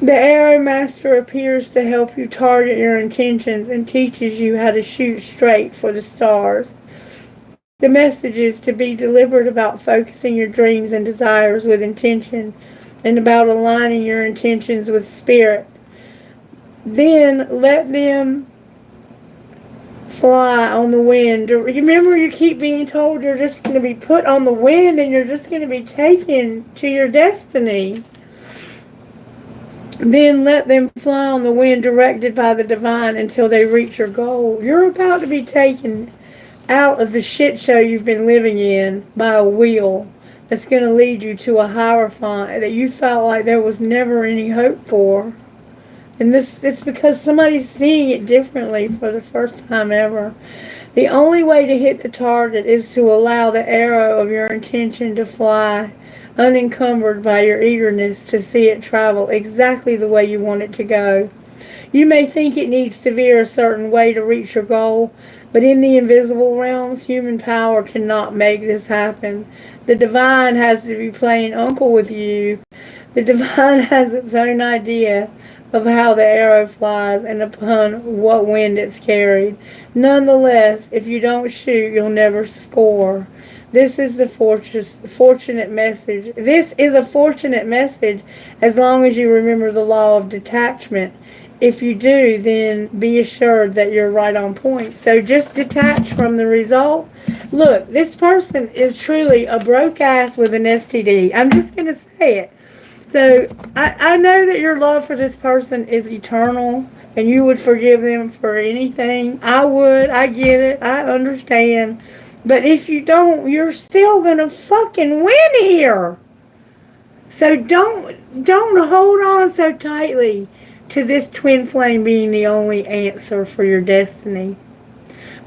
Speaker 1: The Arrow Master appears to help you target your intentions and teaches you how to shoot straight for the stars. The message is to be deliberate about focusing your dreams and desires with intention and about aligning your intentions with Spirit. Then let them fly on the wind. Remember, you keep being told you're just going to be put on the wind and you're just going to be taken to your destiny. Then let them fly on the wind directed by the divine until they reach your goal. You're about to be taken out of the shit show you've been living in by a wheel that's going to lead you to a hierophant that you felt like there was never any hope for. And it's because somebody's seeing it differently for the first time ever. The only way to hit the target is to allow the arrow of your intention to fly, unencumbered by your eagerness to see it travel exactly the way you want it to go. You may think it needs to veer a certain way to reach your goal, but in the invisible realms, human power cannot make this happen. The divine has to be playing uncle with you. The divine has its own idea of how the arrow flies and upon what wind it's carried. Nonetheless, if you don't shoot, you'll never score. This is the fortunate message. This is a fortunate message as long as you remember the law of detachment. If you do, then be assured that you're right on point. So just detach from the result. Look, this person is truly a broke ass with an STD. I'm just going to say it. So I know that your love for this person is eternal and you would forgive them for anything. I would. I get it. I understand. But if you don't, you're still going to fucking win here. So don't hold on so tightly to this twin flame being the only answer for your destiny.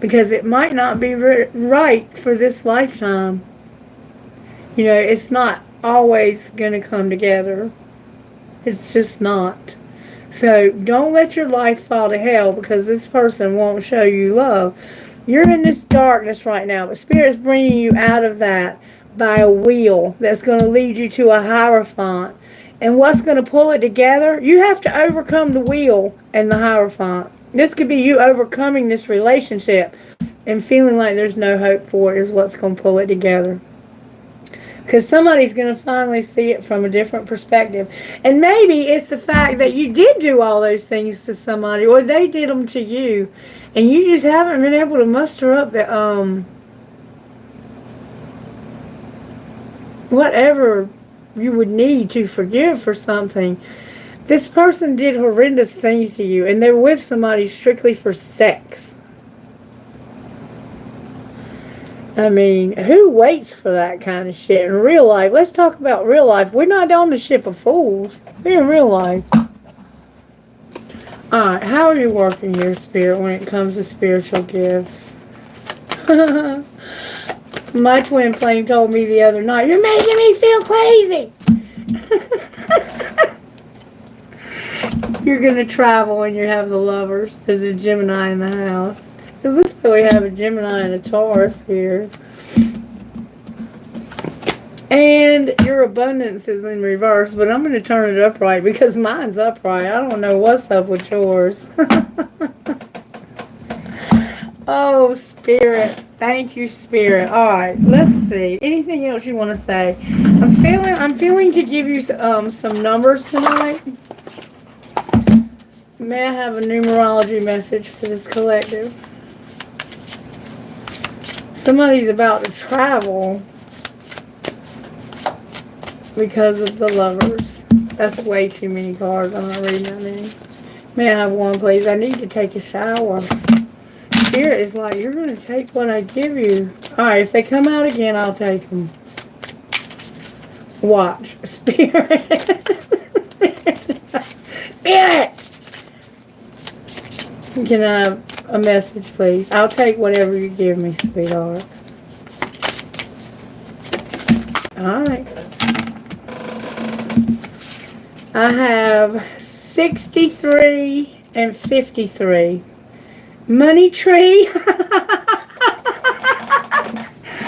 Speaker 1: Because it might not be right for this lifetime. You know, it's not always going to come together. It's just not. So don't let your life fall to hell because this person won't show you love. You're in this darkness right now, but Spirit's bringing you out of that by a wheel that's going to lead you to a Hierophant. And what's going to pull it together? You have to overcome the wheel and the Hierophant. This could be you overcoming this relationship and feeling like there's no hope for it is what's going to pull it together. Because somebody's going to finally see it from a different perspective. And maybe it's the fact that you did do all those things to somebody, or they did them to you, and you just haven't been able to muster up the, whatever you would need to forgive for something. This person did horrendous things to you, and they're with somebody strictly for sex. I mean, who waits for that kind of shit in real life? Let's talk about real life. We're not on the ship of fools. We're in real life. Alright, how are you working your spirit when it comes to spiritual gifts? My twin flame told me the other night, you're making me feel crazy. You're going to travel and you have the lovers. There's a Gemini in the house. It looks like we have a Gemini and a Taurus here. And your abundance is in reverse, but I'm going to turn it upright because mine's upright. I don't know what's up with yours. Oh, Spirit. Thank you, Spirit. All right, let's see. Anything else you want to say? I'm feeling to give you some numbers tonight. May I have a numerology message for this collective? Somebody's about to travel because of the lovers. That's way too many cards. I'm not reading that many. May I have one, please? I need to take a shower. Spirit is like, you're going to take what I give you. Alright, if they come out again, I'll take them. Watch. Spirit. Spirit! Can I have a message, please? I'll take whatever you give me, sweetheart. Alright. I have 63 and 53. Money tree.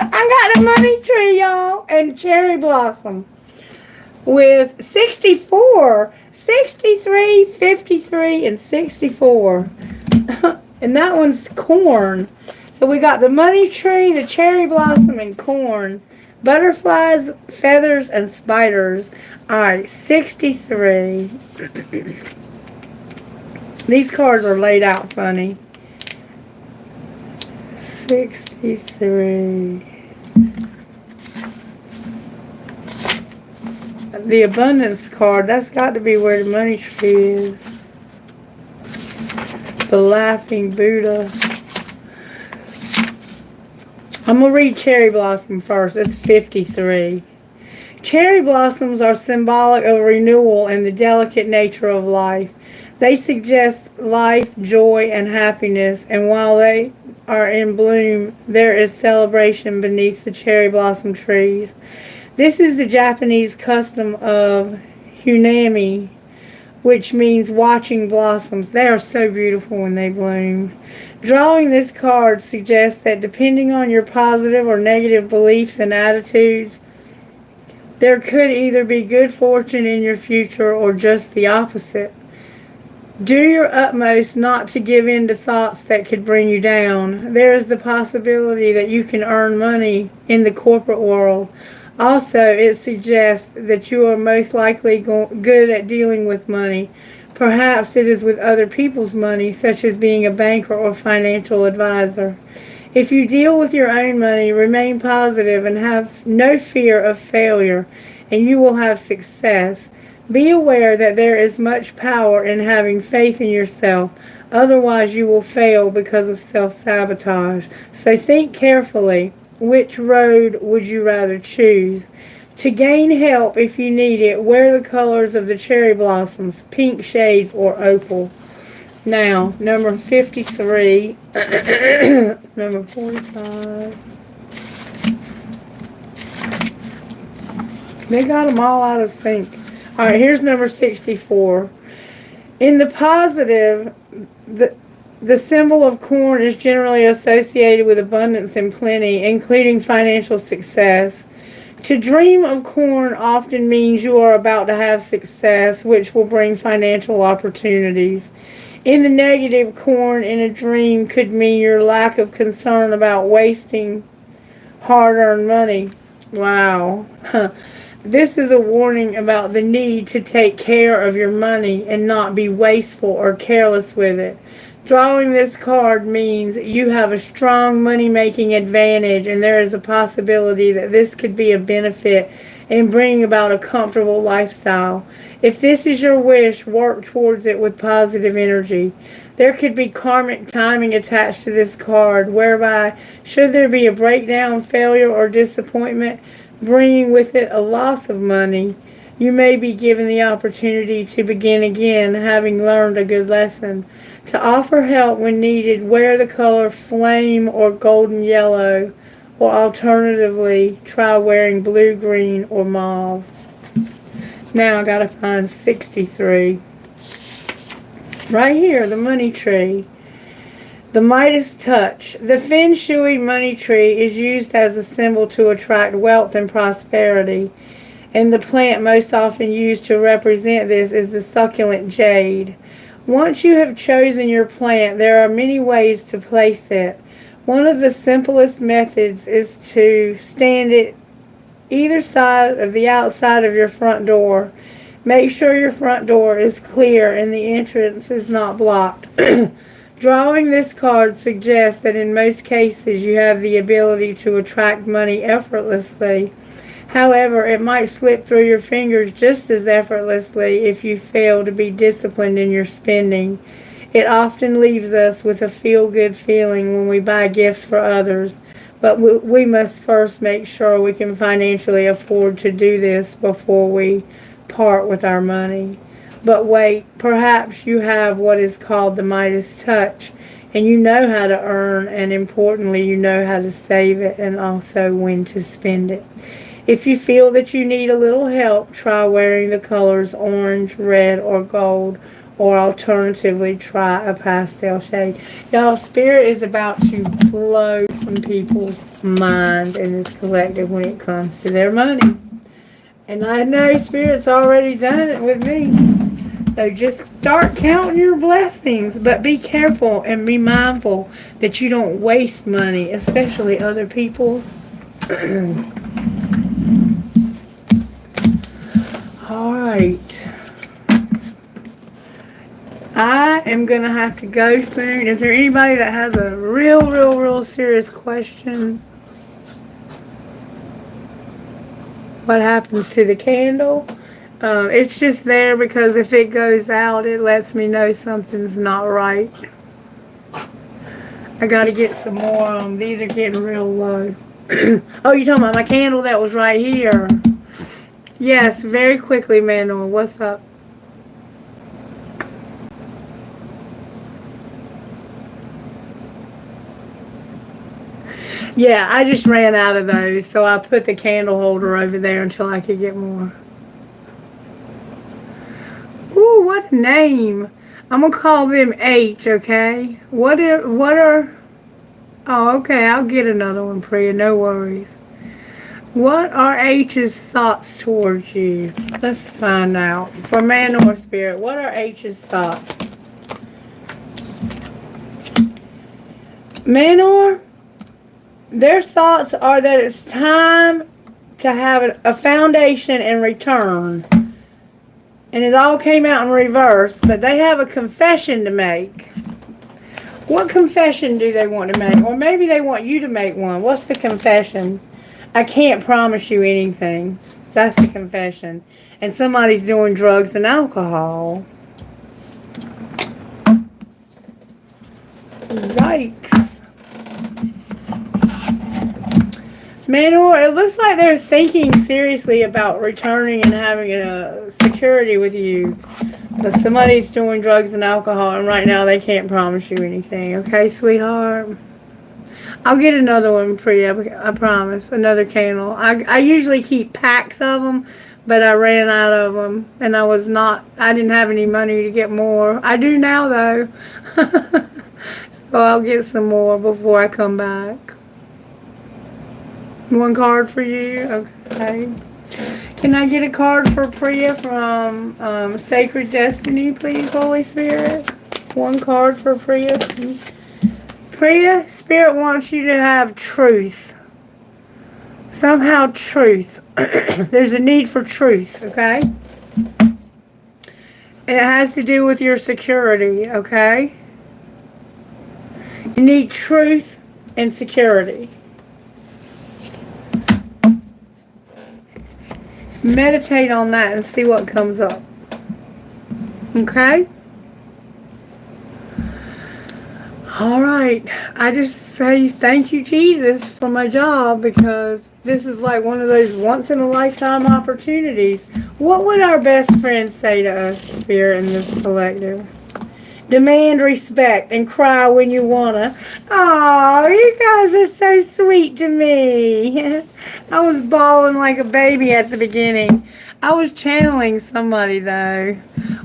Speaker 1: I got a money tree, y'all. And cherry blossom. With 64, 63, 53, and 64. And that one's corn. So we got the money tree, the cherry blossom, and corn. Butterflies, feathers, and spiders. Alright, 63. These cards are laid out funny. 63. The abundance card, that's got to be where the money tree is. The laughing Buddha. I'm going to read cherry blossom first. It's 53. Cherry blossoms are symbolic of renewal and the delicate nature of life. They suggest life, joy, and happiness, and while they are in bloom, there is celebration beneath the cherry blossom trees. This is the Japanese custom of Hunami, which means watching blossoms. They are so beautiful when they bloom. Drawing this card suggests that depending on your positive or negative beliefs and attitudes, there could either be good fortune in your future or just the opposite. Do your utmost not to give in to thoughts that could bring you down. There is the possibility that you can earn money in the corporate world. Also, it suggests that you are most likely good at dealing with money. Perhaps it is with other people's money, such as being a banker or financial advisor. If you deal with your own money, remain positive and have no fear of failure, and you will have success. Be aware that there is much power in having faith in yourself. Otherwise, you will fail because of self-sabotage. So think carefully. Which road would you rather choose? To gain help if you need it, wear the colors of the cherry blossoms, pink shades or opal. Now, number 53, number 45. They got them all out of sync. All right, here's number 64. In the positive, the symbol of corn is generally associated with abundance and plenty, including financial success. To dream of corn often means you are about to have success, which will bring financial opportunities. In the negative, corn in a dream could mean your lack of concern about wasting hard-earned money. Wow. This is a warning about the need to take care of your money and not be wasteful or careless with it. Drawing this card means you have a strong money-making advantage, and there is a possibility that this could be a benefit in bringing about a comfortable lifestyle. If this is your wish, work towards it with positive energy. There could be karmic timing attached to this card, whereby should there be a breakdown, failure, or disappointment, bringing with it a loss of money, you may be given the opportunity to begin again, having learned a good lesson. To offer help when needed, wear the color flame or golden yellow, or alternatively, try wearing blue, green, or mauve. Now I gotta find 63. Right here, the money tree. The Midas touch. The Feng Shui money tree is used as a symbol to attract wealth and prosperity, and the plant most often used to represent this is the succulent jade. Once you have chosen your plant, there are many ways to place it. One of the simplest methods is to stand it either side of the outside of your front door. Make sure your front door is clear and the entrance is not blocked. Drawing this card suggests that in most cases you have the ability to attract money effortlessly. However, it might slip through your fingers just as effortlessly if you fail to be disciplined in your spending. It often leaves us with a feel-good feeling when we buy gifts for others, but we must first make sure we can financially afford to do this before we part with our money. But wait, perhaps you have what is called the Midas touch, and you know how to earn, and importantly, you know how to save it and also when to spend it. If you feel that you need a little help, try wearing the colors orange, red, or gold, or alternatively, try a pastel shade. Y'all, Spirit is about to blow some people's mind in this collective when it comes to their money. And I know Spirit's already done it with me. So just start counting your blessings, but be careful and be mindful that you don't waste money, especially other people's. All right. I am going to have to go soon. Is there anybody that has a real serious question? What happens to the candle? It's just there because if it goes out, it lets me know something's not right. I got to get some more. These are getting real low. Oh, you're talking about my candle that was right here. Yes, very quickly, Manuel. What's up? Yeah, I just ran out of those, so I put the candle holder over there until I could get more. Ooh, what a name. I'm going to call them H, okay? What are... Oh, okay, I'll get another one, Priya, no worries. What are H's thoughts towards you? Let's find out. For man or spirit, what are H's thoughts? Manor, their thoughts are that it's time to have a foundation and return. And it all came out in reverse, but they have a confession to make. What confession do they want to make? Or maybe they want you to make one. What's the confession? I can't promise you anything. That's the confession. And somebody's doing drugs and alcohol. Yikes. Manor, it looks like they're thinking seriously about returning and having a security with you. But somebody's doing drugs and alcohol, and right now they can't promise you anything. Okay, sweetheart? I'll get another one for you, I promise. Another candle. I usually keep packs of them, but I ran out of them, and I didn't have any money to get more. I do now, though. So I'll get some more before I come back. One card for you? Okay. Can I get a card for Priya from Sacred Destiny, please, Holy Spirit? One card for Priya. Priya, Spirit wants you to have truth. Somehow truth. There's a need for truth, okay? And it has to do with your security, okay? You need truth and security. Meditate on that and see what comes up. Okay? Alright. I just say thank you, Jesus, for my job, because this is like one of those once-in-a-lifetime opportunities. What would our best friend say to us here in this collective? Demand respect and cry when you wanna. Oh, you guys are so sweet to me. I was bawling like a baby at the beginning. I was channeling somebody, though.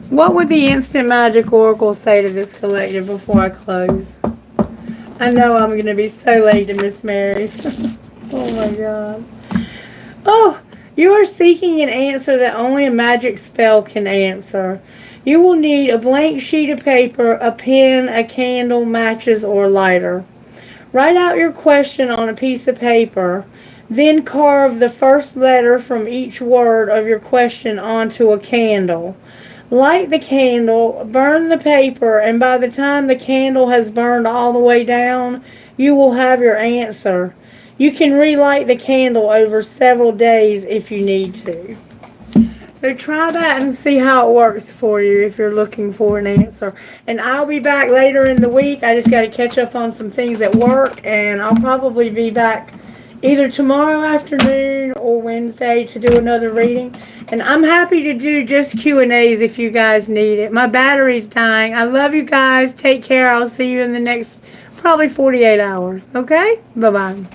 Speaker 1: What would the Instant Magic Oracle say to this collective before I close? I know I'm going to be so late to Miss Mary's. Oh, my God. Oh, you are seeking an answer that only a magic spell can answer. You will need a blank sheet of paper, a pen, a candle, matches, or lighter. Write out your question on a piece of paper. Then carve the first letter from each word of your question onto a candle. Light the candle, burn the paper, and by the time the candle has burned all the way down, you will have your answer. You can relight the candle over several days if you need to. So try that and see how it works for you if you're looking for an answer. And I'll be back later in the week. I just got to catch up on some things at work, and I'll probably be back either tomorrow afternoon or Wednesday to do another reading. And I'm happy to do just Q&As if you guys need it. My battery's dying. I love you guys. Take care. I'll see you in the next probably 48 hours. Okay? Bye-bye.